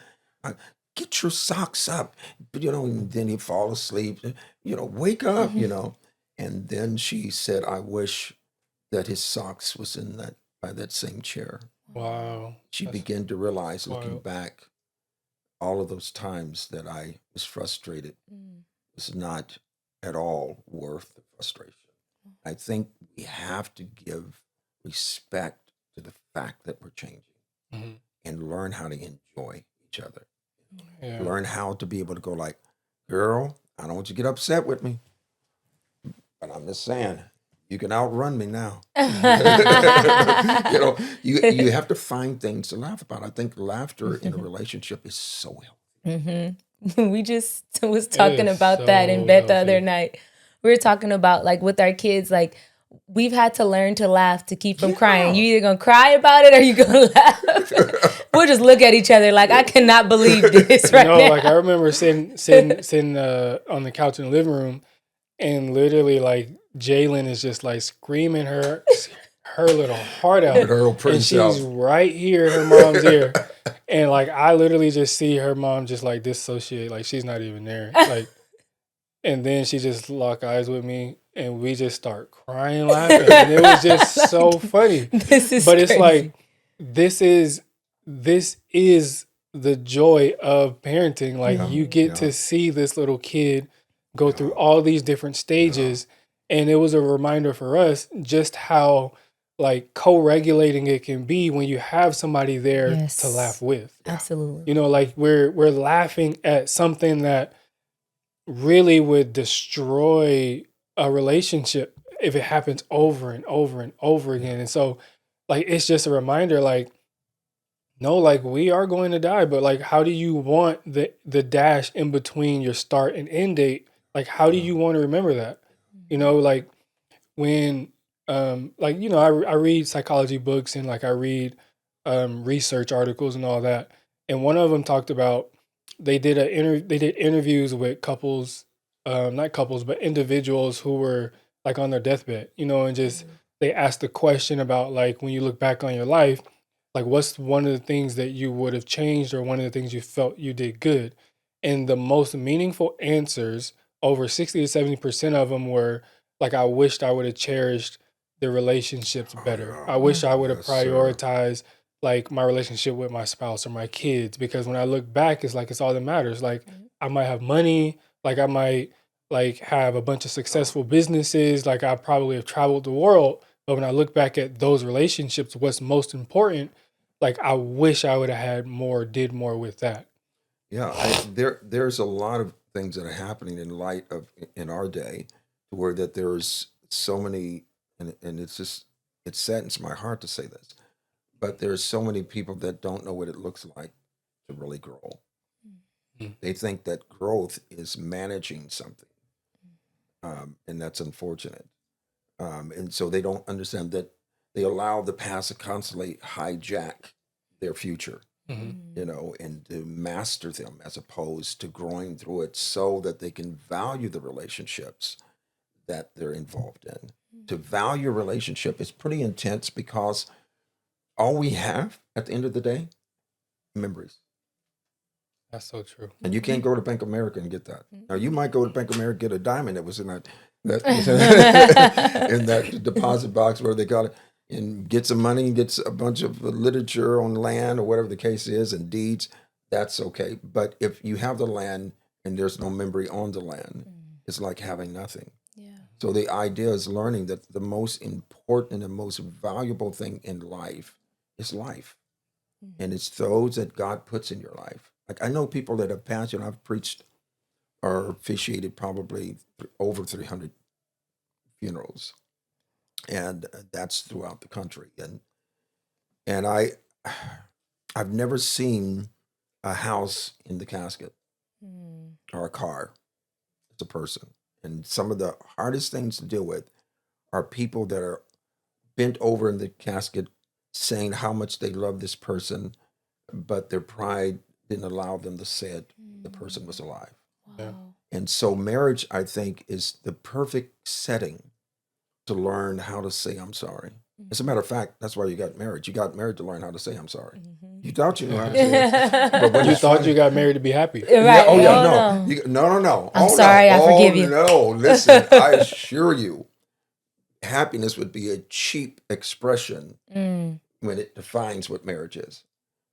get your socks up. But, and then he'd fall asleep, wake up, And then she said, I wish that his socks was by that same chair. Wow. She began to realize, looking wild. back, all of those times that I was frustrated was not at all worth the frustration. I think we have to give respect to the fact that we're changing and learn how to enjoy each other. Yeah. Learn how to be able to go like, girl, I don't want you to get upset with me, but I'm just saying, you can outrun me now. You have to find things to laugh about. I think laughter in a relationship is so healthy. We just was talking about that in so bed the healthy. other night. We were talking about, like, with our kids, like, we've had to learn to laugh to keep from crying. You either gonna cry about it or you gonna laugh. We'll just look at each other like, I cannot believe this right now. Like, I remember sitting on the couch in the living room, and literally, like, Jalen is just like screaming her little heart out, Her little pretty and self. she's right here in her mom's ear, and like I literally just see her mom just like dissociate, like she's not even there, like, and then she just lock eyes with me, and we just start crying, laughing, and it was just so funny. This is But it's crazy. like this is the joy of parenting. Like, you get to see this little kid go through all these different stages, and it was a reminder for us just how, like, co-regulating it can be when you have somebody there Yes. to laugh with. Absolutely. Like, we're laughing at something that really would destroy a relationship if it happens over and over and over again. And so, like, it's just a reminder, like, no, like, we are going to die, but like, how do you want the dash in between your start and end date? Like, how do you want to remember that? Like, when I read psychology books, and like I read research articles and all that, and one of them talked about they did interviews with couples, not couples but individuals who were like on their deathbed, and just they asked the question about, like, when you look back on your life, like, what's one of the things that you would have changed, or one of the things you felt you did good? And the most meaningful answers over 60 to 70% of them were like, I wished I would have cherished the relationships better. I wish I would have Yes, sir. prioritized like my relationship with my spouse or my kids, because when I look back, it's like it's all that matters. Like I might have money, like I might like have a bunch of successful businesses, like I probably have traveled the world. But when I look back at those relationships, what's most important, like I wish I would have had more, did more with that. Yeah, there's a lot of things that are happening in light of in our day, where that there's so many, and it's just it saddens my heart to say this, but there's so many people that don't know what it looks like to really grow. Mm. They think that growth is managing something, and that's unfortunate. And so they don't understand that they allow the past to constantly hijack their future, Mhm. and to master them as opposed to growing through it so that they can value the relationships that they're involved in. To value a relationship is pretty intense because all we have at the end of the day, memories. That's so true. And you can't go to Bank of America and get that. Now you might go to Bank of America and get a diamond that was in that in that deposit box where they got it, and get some money and gets a bunch of literature on land or whatever the case is and deeds. That's okay. But if you have the land and there's no memory on the land, it's like having nothing. Yeah. So the idea is learning that the most important and most valuable thing in life is life. And it's those that God puts in your life. Like I know people that have passed, and I've preached or officiated probably over 300 funerals, and that's throughout the country. And I've never seen a house in the casket or a car. It's a person. And some of the hardest things to deal with are people that are bent over in the casket saying how much they love this person, but their pride didn't allow them to say it. The person was alive. Yeah. And so marriage, I think, is the perfect setting to learn how to say I'm sorry. As a matter of fact, that's why you got married. You got married to learn how to say I'm sorry. You thought you knew how to say it. But when You it's thought funny- you got married to be happy. Right. Yeah, oh yeah, Oh, no. no. No. I'm Oh, sorry, no. I forgive you. No, listen, I assure you, happiness would be a cheap expression when it defines what marriage is.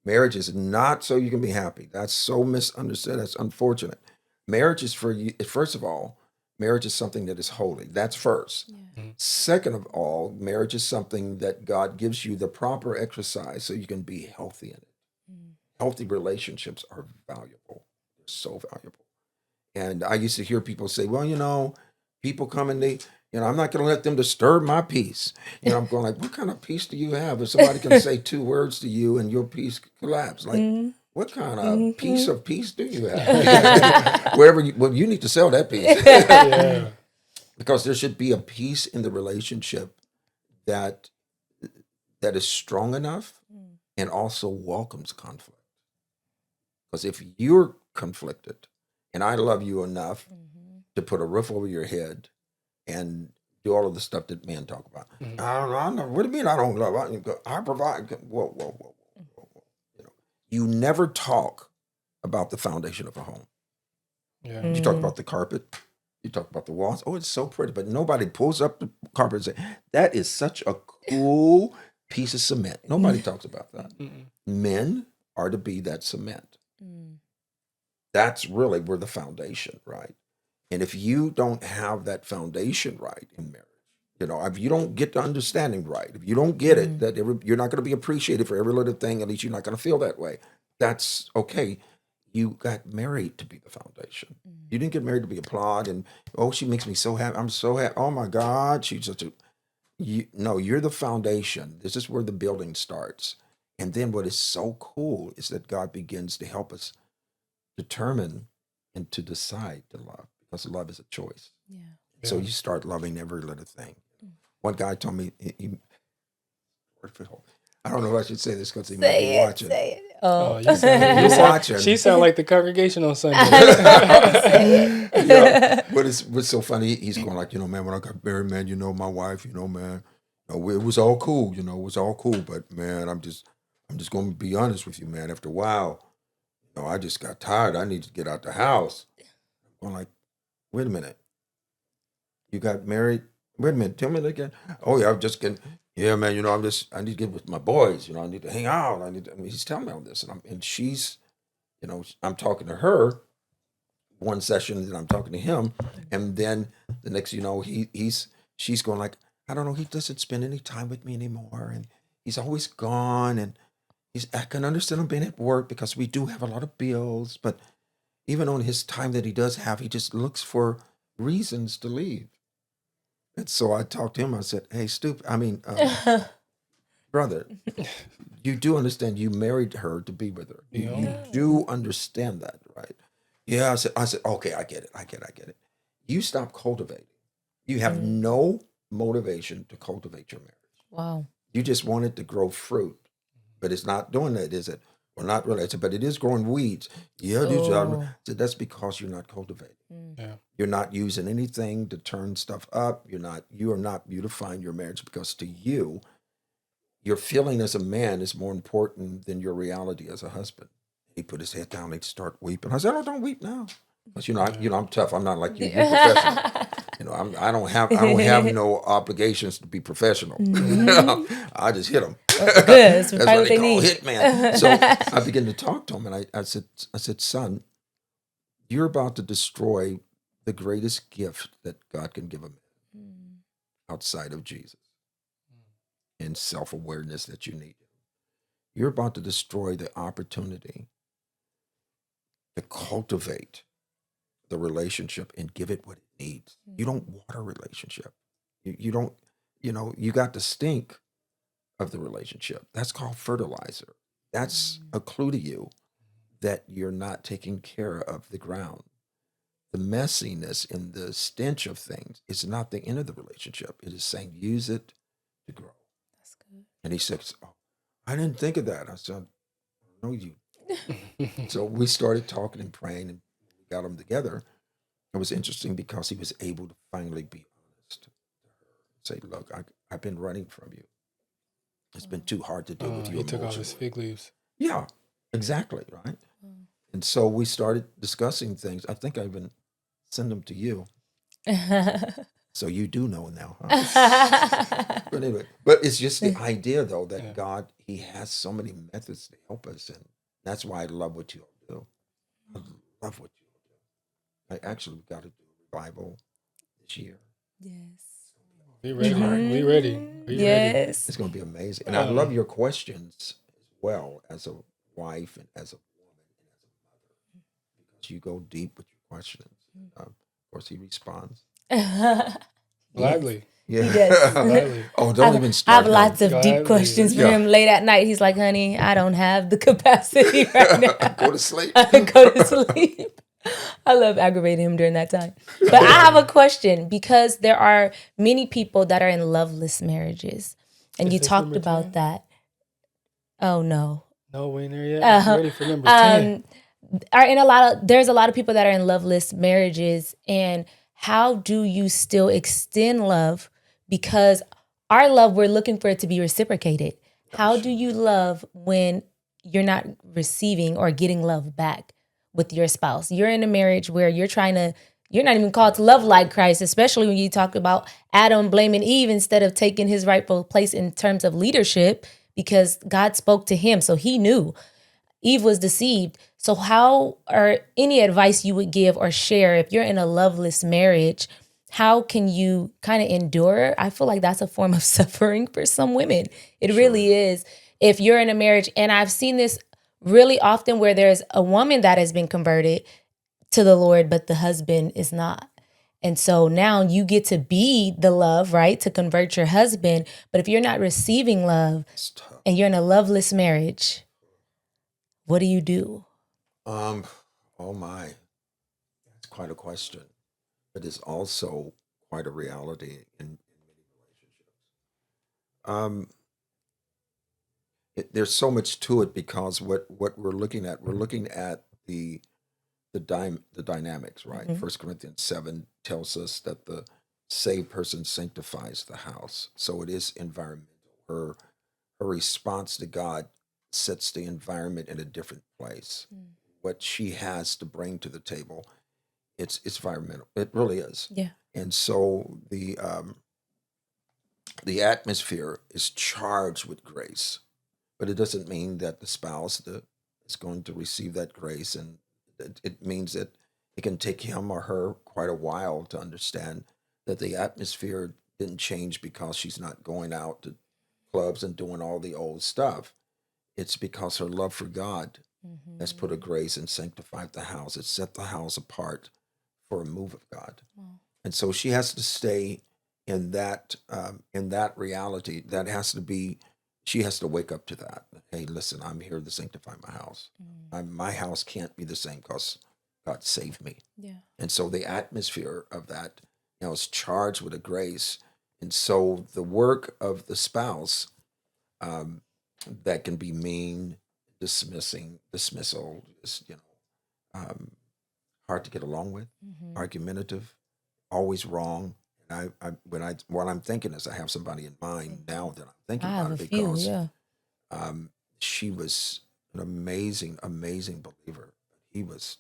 Marriage is not so you can be happy. That's so misunderstood. That's unfortunate. Marriage is for you. First of all, marriage is something that is holy. That's first. Second of all, marriage is something that God gives you the proper exercise so you can be healthy in it. Healthy relationships are valuable. They're so valuable. And I used to hear people say, well, people come and I'm not going to let them disturb my peace. I'm going like, what kind of peace do you have? If somebody can say two words to you and your peace collapse, like, what kind of piece of peace do you have? You need to sell that piece. Yeah. Because there should be a peace in the relationship that is strong enough and also welcomes conflict. Because if you're conflicted and I love you enough to put a roof over your head and do all of the stuff that men talk about. I don't know. What do you mean I don't love? I provide. Whoa. You never talk about the foundation of a home. Yeah. You talk about the carpet. You talk about the walls. Oh, it's so pretty. But nobody pulls up the carpet and say, that is such a cool piece of cement. Nobody talks about that. Men are to be that cement. That's really where the foundation, right? And if you don't have that foundation right in marriage, if you don't get the understanding right, if you don't get it, that you're not going to be appreciated for every little thing, at least you're not going to feel that way. That's okay. You got married to be the foundation. You didn't get married to be applaud and, oh, she makes me so happy. I'm so happy. Oh my God, she's such a, you're the foundation. This is where the building starts. And then what is so cool is that God begins to help us determine and to decide to love, because love is a choice. Yeah. So you start loving every little thing. One guy told me, I don't know if I should say this because he might be watching. Say it. Oh, Oh. You're watching. She sound like the congregation on Sunday. But what's so funny, he's going like, man, when I got married, man, my wife, man, it was all cool, it was all cool. But man, I'm just going to be honest with you, man. After a while, I just got tired. I need to get out the house. I'm like, wait a minute. You got married. Wait a minute. Tell me that again. Oh yeah, I'm just getting. Yeah, man. I need to get with my boys. I need to hang out. He's telling me all this, and she's, I'm talking to her one session, and I'm talking to him, and then the next, she's going like, I don't know. He doesn't spend any time with me anymore, and he's always gone, and I can understand him being at work because we do have a lot of bills, but even on his time that he does have, he just looks for reasons to leave. And so I talked to him. I said, "Hey, brother, you do understand you married her to be with her. You do understand that, right?" Yeah, I said, okay, I get it. I get it. You stop cultivating. You have no motivation to cultivate your marriage. Wow. You just want it to grow fruit, but it's not doing that, is it? Well, not really. I said, but it is growing weeds. Yeah, I said, that's because you're not cultivating. Yeah. You're not using anything to turn stuff up. You are not beautifying your marriage because to you, your feeling as a man is more important than your reality as a husband. He put his head down and start weeping. I said, "Oh, don't weep now." Because I'm tough. I'm not like you. You're professional. I don't have no obligations to be professional. I just hit them. Good. That's That's probably what what they they call need. hit man. So I began to talk to him, and I said, son, you're about to destroy the greatest gift that God can give a man outside of Jesus and self-awareness that you need. You're about to destroy the opportunity to cultivate the relationship and give it what it needs. You don't water a relationship. You don't, you got the stink of the relationship. That's called fertilizer. That's a clue to you that you're not taking care of the ground. The messiness and the stench of things is not the end of the relationship. It is saying use it to grow. That's good. And he says, oh, I didn't think of that. I said, no, you. So we started talking and praying and we got them together. It was interesting because he was able to finally be honest to her. Say, look, I've been running from you. It's been too hard to deal with you He took off his emotionally. fig leaves. Yeah, exactly, right? And so we started discussing things. I think I even sent them to you. So you do know now, huh? But anyway, but it's just the idea, though, that God, He has so many methods to help us. And that's why I love what you all do. I love what you all do. I actually got to do a revival this year. Yes. We ready. We ready. We ready. Yes. It's going to be amazing. And I love your questions as well as a wife and as a woman and as a mother because you go deep with your questions. Of course, he responds. Gladly. Yeah. He does. Gladly. Oh, don't even I start. have lots of Gladly. deep questions for Yeah. him late at night. He's like, honey, I don't have the capacity right now. Go to sleep. Go to sleep. I love aggravating him during that time. But I have a question because there are many people that are in loveless marriages. And Is you this talked number about 10? that. Oh, no. No, we ain't there yet. I'm ready for number 10. There's a lot of people that are in loveless marriages, and how do you still extend love? Because our love, we're looking for it to be reciprocated. How do you love when you're not receiving or getting love back with your spouse? You're in a marriage where you're not even called to love like Christ, especially when you talk about Adam blaming Eve instead of taking his rightful place in terms of leadership, because God spoke to him, so he knew. Eve was deceived. So how, or any advice you would give or share if you're in a loveless marriage, how can you kind of endure? I feel like that's a form of suffering for some women. It really is. If you're in a marriage, and I've seen this really often where there's a woman that has been converted to the Lord, but the husband is not. And so now you get to be the love, right? To convert your husband. But if you're not receiving love It's tough. and you're in a loveless marriage, what do you do? Oh my, that's quite a question, but it's also quite a reality in many relationships. There's so much to it because what we're looking at the dynamics, right? First Corinthians 7 tells us that the saved person sanctifies the house, so it is environmental. Her response to God sets the environment in a different place. What she has to bring to the table it's environmental. It really is. Yeah. And so the atmosphere is charged with grace, but it doesn't mean that the spouse is going to receive that grace, and it means that it can take him or her quite a while to understand that the atmosphere didn't change because she's not going out to clubs and doing all the old stuff. It's because her love for God has put a grace and sanctified the house. It set the house apart for a move of God, and so she has to stay in that reality. That has to be. She has to wake up to that. Hey, listen, I'm here to sanctify my house. My house can't be the same because God saved me. Yeah. And so the atmosphere of that, is charged with a grace. And so the work of the spouse, um, that can be mean, dismissal, is, um, hard to get along with, argumentative, always wrong. And what I'm thinking is I have somebody in mind now that I'm thinking I about have a it few. because Yeah. she was an amazing believer. He was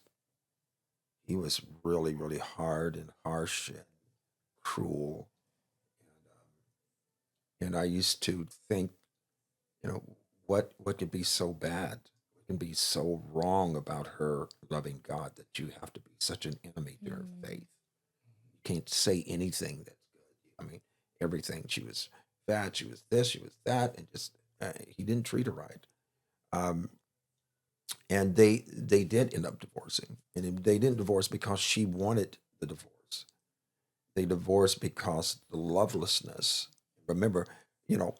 really, really hard and harsh and cruel. And I used to think, what could be so bad? What can be so wrong about her loving God that you have to be such an enemy to her faith? You can't say anything that's good. I mean, everything. She was fat. She was this. She was that, and just he didn't treat her right. Um, and they did end up divorcing, and they didn't divorce because she wanted the divorce. They divorced because the lovelessness. Remember, you know,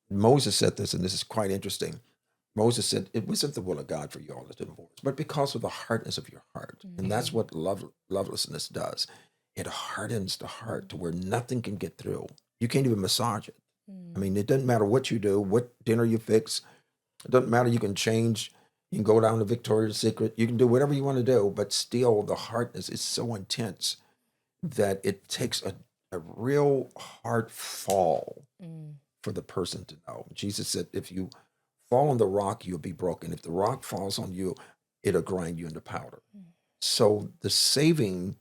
Moses said this, and this is quite interesting. Moses said, "It wasn't the will of God for you all to divorce, but because of the hardness of your heart." And that's what lovelessness does. It hardens the heart to where nothing can get through. You can't even massage it. I mean, it doesn't matter what you do, what dinner you fix. It doesn't matter. You can change. You can go down to Victoria's Secret. You can do whatever you want to do, but still the hardness is so intense that it takes a real hard fall for the person to know. Jesus said, if you fall on the rock, you'll be broken. If the rock falls on you, it'll grind you into powder. So the saving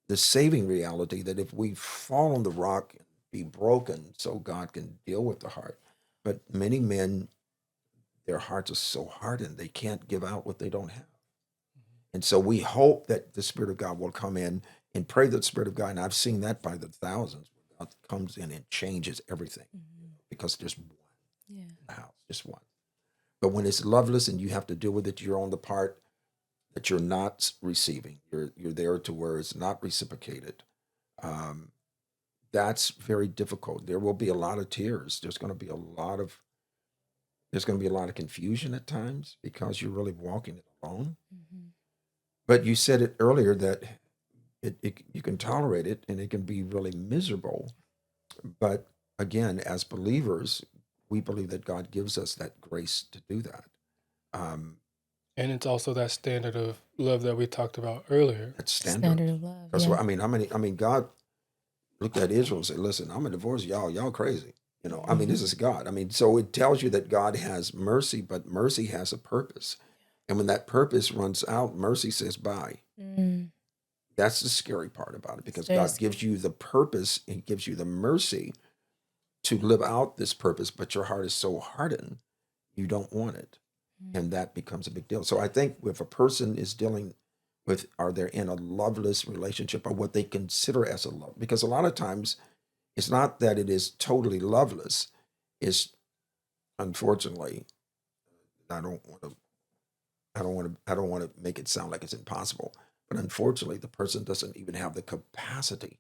reality that if we fall on the rock and be broken, so God can deal with the heart. But many men, their hearts are so hardened, they can't give out what they don't have. And so we hope that the Spirit of God will come in and pray that the Spirit of God. And I've seen that by the thousands. God comes in and changes everything because there's one Yeah. in the house, just one. But when it's loveless and you have to deal with it, you're on the part that you're not receiving. You're there to where it's not reciprocated. Um, that's very difficult. There will be a lot of tears. There's going to be a lot of confusion at times because you're really walking it alone. But you said it earlier that you can tolerate it and it can be really miserable. But again, as believers, we believe that God gives us that grace to do that. Um, And it's also that standard of love that we talked about earlier. that's standard. Standard of love. That's Yeah. what I mean. God looked at Israel and said, "Listen, I'm gonna divorce y'all. Y'all crazy." I mean, this is God. I mean, so it tells you that God has mercy, but mercy has a purpose. And when that purpose runs out, mercy says bye. That's the scary part about it because very God gives you the purpose and gives you the mercy to live out this purpose, but your heart is so hardened, you don't want it. And that becomes a big deal. So I think if a person is dealing with, are they in a loveless relationship or what they consider as a love? Because a lot of times it's not that it is totally loveless. It's unfortunately, I don't want to make it sound like it's impossible, but unfortunately the person doesn't even have the capacity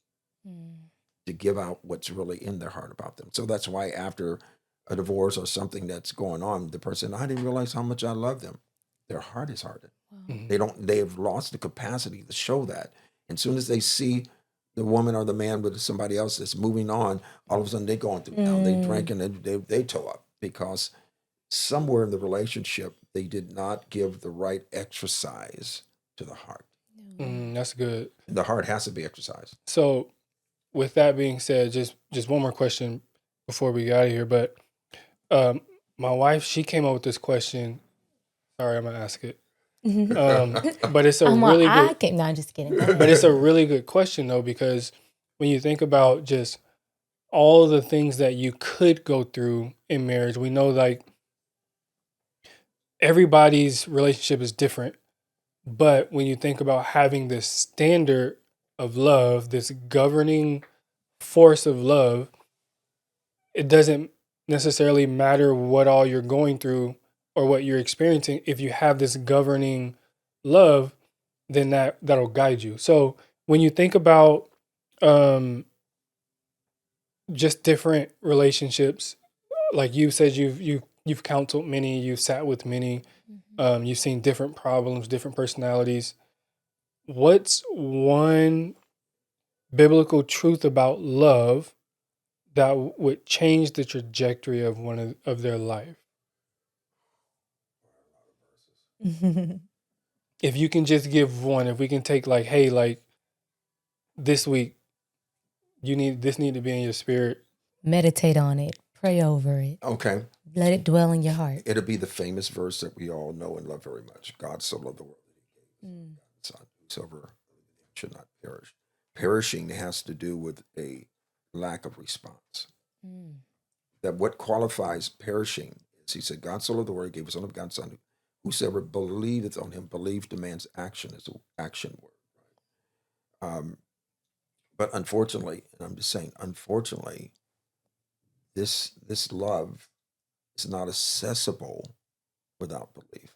to give out what's really in their heart about them. So that's why after a divorce or something that's going on, the person, I didn't realize how much I love them. Their heart is hardened. They have lost the capacity to show that. And as soon as they see the woman or the man with somebody else that's moving on, all of a sudden they're going through now. They drink and they toe up because somewhere in the relationship, they did not give the right exercise to the heart. That's good. The heart has to be exercised. So, with that being said, just one more question before we get out of here. But my wife, she came up with this question. Sorry, I'm gonna ask it. But it's a I'm like, really I good. can't. No, I'm just kidding. Go ahead. But it's a really good question though, because when you think about just all the things that you could go through in marriage, we know like everybody's relationship is different. But when you think about having this standard of love, this governing force of love, it doesn't necessarily matter what all you're going through or what you're experiencing. If you have this governing love, then that'll guide you. So when you think about um, just different relationships, like you said, you've counseled many, you've sat with many, you've seen different problems, different personalities. What's one biblical truth about love that would change the trajectory of of their life? If you can just give one, if we can take like, hey, like this week, this need to be in your spirit. Meditate on it. Pray over it. Okay. Let it dwell in your heart. It'll be the famous verse that we all know and love very much. God so loved the world that he gave his son, whosoever should not perish. Perishing has to do with a lack of response. That what qualifies perishing is, he said, God so loved the world, he gave his only begotten son. Whosoever believeth on him, believe demands action, is an action word. But unfortunately, and I'm just saying, unfortunately, this love is not accessible without belief.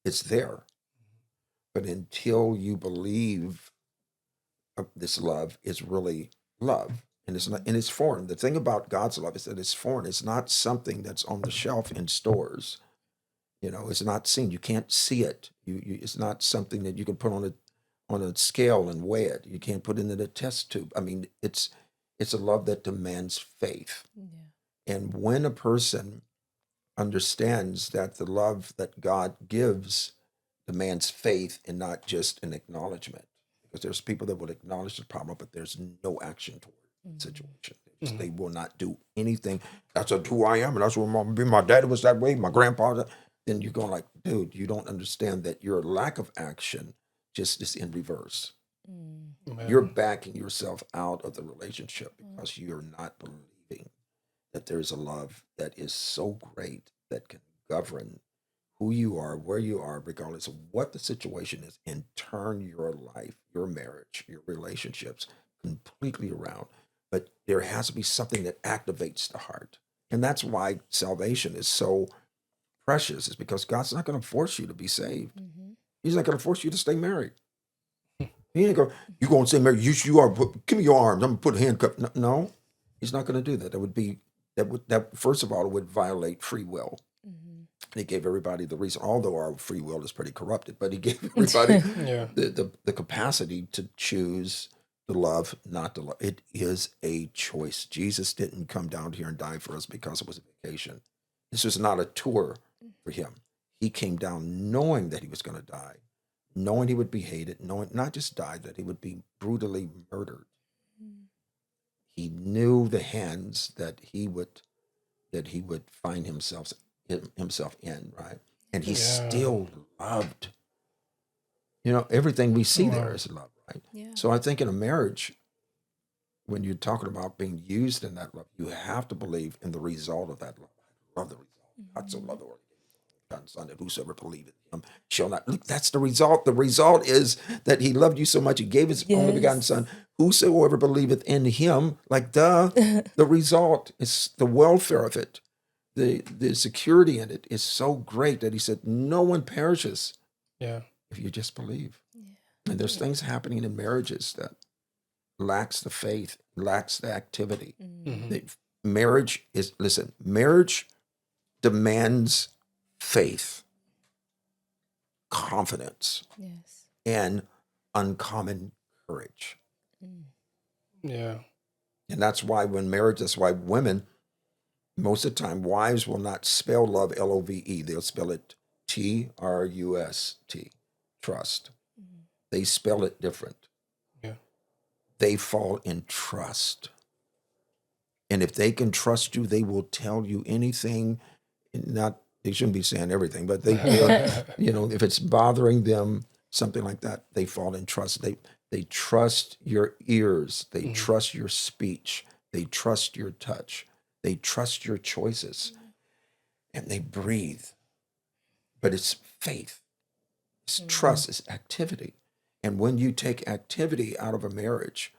It's there, but until you believe this love is really love, and it's not in its form. The thing about God's love is that it's foreign. It's not something that's on the shelf in stores. You know, it's not seen. You can't see it. It's not something that you can put on a scale and weigh it. You can't put it in a test tube. I mean, it's a love that demands faith. And when a person understands that the love that God gives demands faith and not just an acknowledgement, because there's people that will acknowledge the problem, but there's no action toward the situation. They will not do anything. That's who I am, and that's what my daddy was that way, my grandpa. Then you're going like, dude, you don't understand that your lack of action just is in reverse. You're backing yourself out of the relationship because you're not believing that there's a love that is so great that can govern who you are, where you are, regardless of what the situation is, and turn your life, your marriage, your relationships completely around. But there has to be something that activates the heart. And that's why salvation is so precious, is because God's not going to force you to be saved. He's not going to force you to stay married. He ain't going, you going to stay married, you are, give me your arms, I'm going to put a handcuff. No, he's not going to do that. That first of all, it would violate free will. And he gave everybody the reason, although our free will is pretty corrupted, but he gave everybody the capacity to choose to love, not to love. It is a choice. Jesus didn't come down here and die for us because it was a vacation. This was not a tour for him. He came down knowing that he was going to die, knowing he would be hated, knowing not just die, that he would be brutally murdered. He knew the hands that he would find himself in, right? And he still loved. You know, everything we see there is love, right? So I think in a marriage, when you're talking about being used in that love, you have to believe in the result of that love. I love the result. God so loved the world, God, Son, that whosoever believeth him shall not. Look, that's the result. The result is that he loved you so much, he gave his only begotten son. Whosoever believeth in him, the result is the welfare of it. The security in it is so great that he said, no one perishes if you just believe. And there's things happening in marriages that lacks the faith, lacks the activity. Marriage demands faith, confidence, and uncommon courage. Yeah. And that's why women, most of the time, wives will not spell love Love. They'll spell it Trust. Trust. They spell it different. Yeah. They fall in trust. And if they can trust you, they will tell you anything, not they shouldn't be saying everything, but they if it's bothering them, something like that, they fall in trust. They trust your ears. They trust your speech. They trust your touch. They trust your choices, and they breathe. But it's faith. It's trust. It's activity. And when you take activity out of a marriage,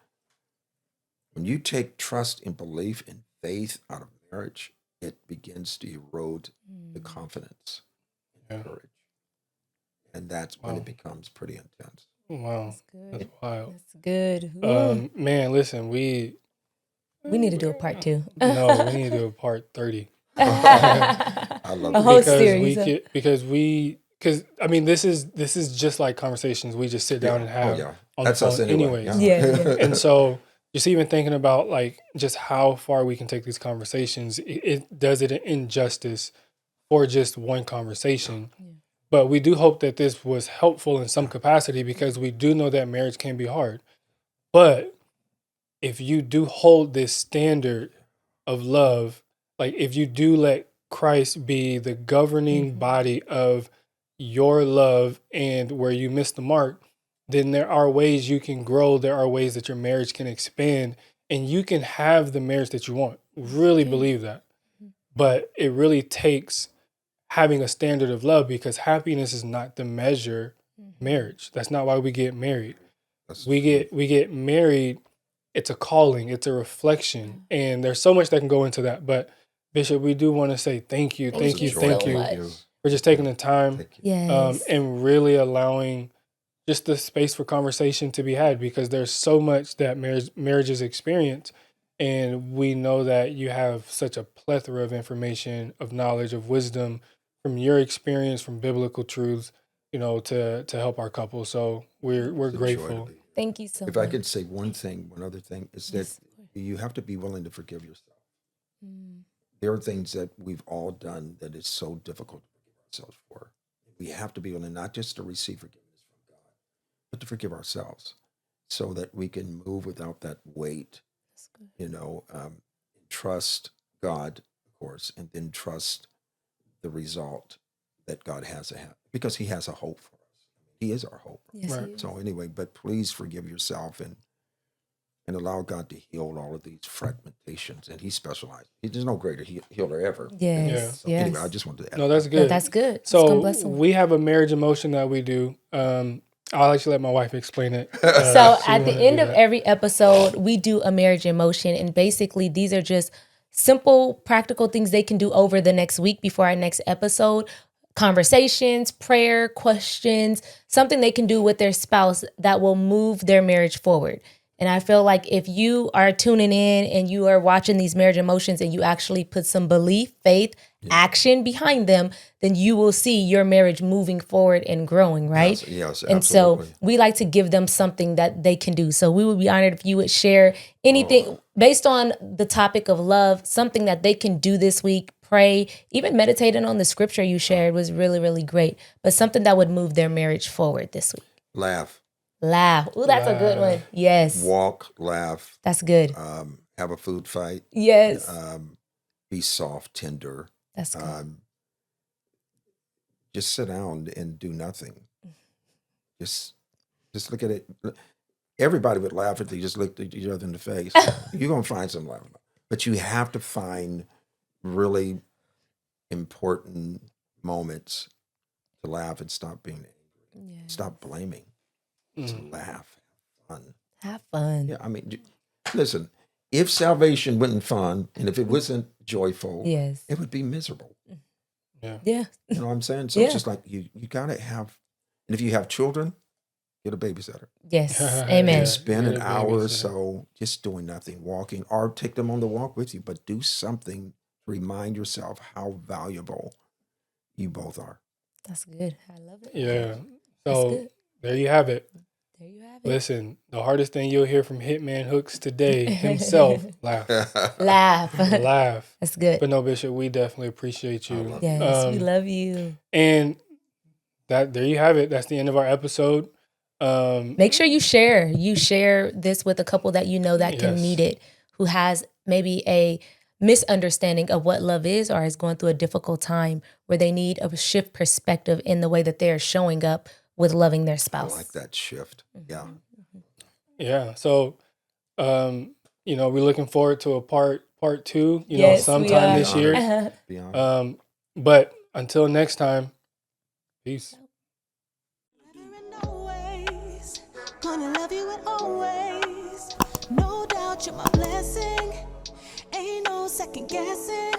when you take trust and belief and faith out of marriage, it begins to erode the confidence and courage. And that's when it becomes pretty intense. Wow. That's good. That's wild. That's good. Ooh. Man, listen, we We need to do a part 2. no, we need to do a part 30. I love A it. whole because series. because I mean this is just like conversations we just sit down and have on That's the us phone anyway. anyways. Yeah. And so just even thinking about like just how far we can take these conversations, it does it an injustice for just one conversation. But we do hope that this was helpful in some capacity because we do know that marriage can be hard. But if you do hold this standard of love, like if you do let Christ be the governing body of your love and where you miss the mark, then there are ways you can grow. There are ways that your marriage can expand and you can have the marriage that you want. Really believe that. But it really takes having a standard of love because happiness is not the measure of marriage. That's not why we get married. We get married. It's a calling. It's a reflection. And there's so much that can go into that. But Bishop, we do want to say thank you. Thank you for just taking the time Yes. and really allowing just the space for conversation to be had because there's so much that marriages experience. And we know that you have such a plethora of information, of knowledge, of wisdom from your experience, from biblical truths, to help our couple. So we're It's a joy to grateful. be here. Thank you so If much. I could say one other thing is that you have to be willing to forgive yourself. There are things that we've all done that is so difficult to forgive ourselves for. We have to be willing not just to receive forgiveness from God, but to forgive ourselves so that we can move without that weight, trust God, of course, and then trust the result that God has because he has a hope for us. He is our hope. Yes, Right. he is. So anyway, but please forgive yourself and allow God to heal all of these fragmentations. And he specializes. There's no greater healer ever. Yes. So Yes. anyway, I just wanted to add No, that's that. good. No, that's good. It's gonna So bless them. we have a marriage emotion that we do. I'll actually let my wife explain it. So She at the wanna end do of that. every episode, we do a marriage emotion. And basically, these are just simple, practical things they can do over the next week before our next episode. Conversations, prayer, questions, something they can do with their spouse that will move their marriage forward. And I feel like if you are tuning in and you are watching these marriage emotions and you actually put some belief, faith, action behind them, then you will see your marriage moving forward and growing, right? Yes, And so absolutely. we like to give them something that they can do. So we would be honored if you would share anything based on the topic of love, something that they can do this week, pray, even meditating on the scripture you shared was really, really great, but something that would move their marriage forward this week. Laugh, Laugh. Ooh, that's a good one. Yes. walk, laugh, That's good. have a food fight, Yes. be soft, tender, That's good. just sit down and do nothing. Just look at it. Everybody would laugh if they just looked at each other in the face. You're gonna find some laughing, but you have to find really important moments to laugh and stop being angry. Stop blaming. Just laugh, have fun. Have fun. Yeah, I mean, listen. If salvation wasn't fun and if it wasn't joyful, Yes. it would be miserable. Yeah. You know what I'm saying? So Yeah. it's just like you gotta have. And if you have children, get a babysitter. Yes. Yeah. Amen. And spend Get an a hour or babysitter. so just doing nothing, walking, or take them on the walk with you, but do something to remind yourself how valuable you both are. That's good. I love it. Yeah. That's So good. there you have it. There you have it. Listen, the hardest thing you'll hear from Hitman Hooks today himself, laugh. Laugh. Laugh. That's good. But no, Bishop, we definitely appreciate you. love Yes. We love you. And there you have it. That's the end of our episode. Make sure you share. You share this with a couple that you know that can Yes. need it, who has maybe a misunderstanding of what love is, or is going through a difficult time where they need a shift perspective in the way that they're showing up with loving their I spouse. like that shift. Yeah. Yeah. So, you know, we're looking forward to a part 2, you know, Yes, we sometime are. this year. Uh-huh. Be honest. But until next time, peace. Forever and always, gonna love you and always. No doubt you're my blessing. Ain't no second guessing.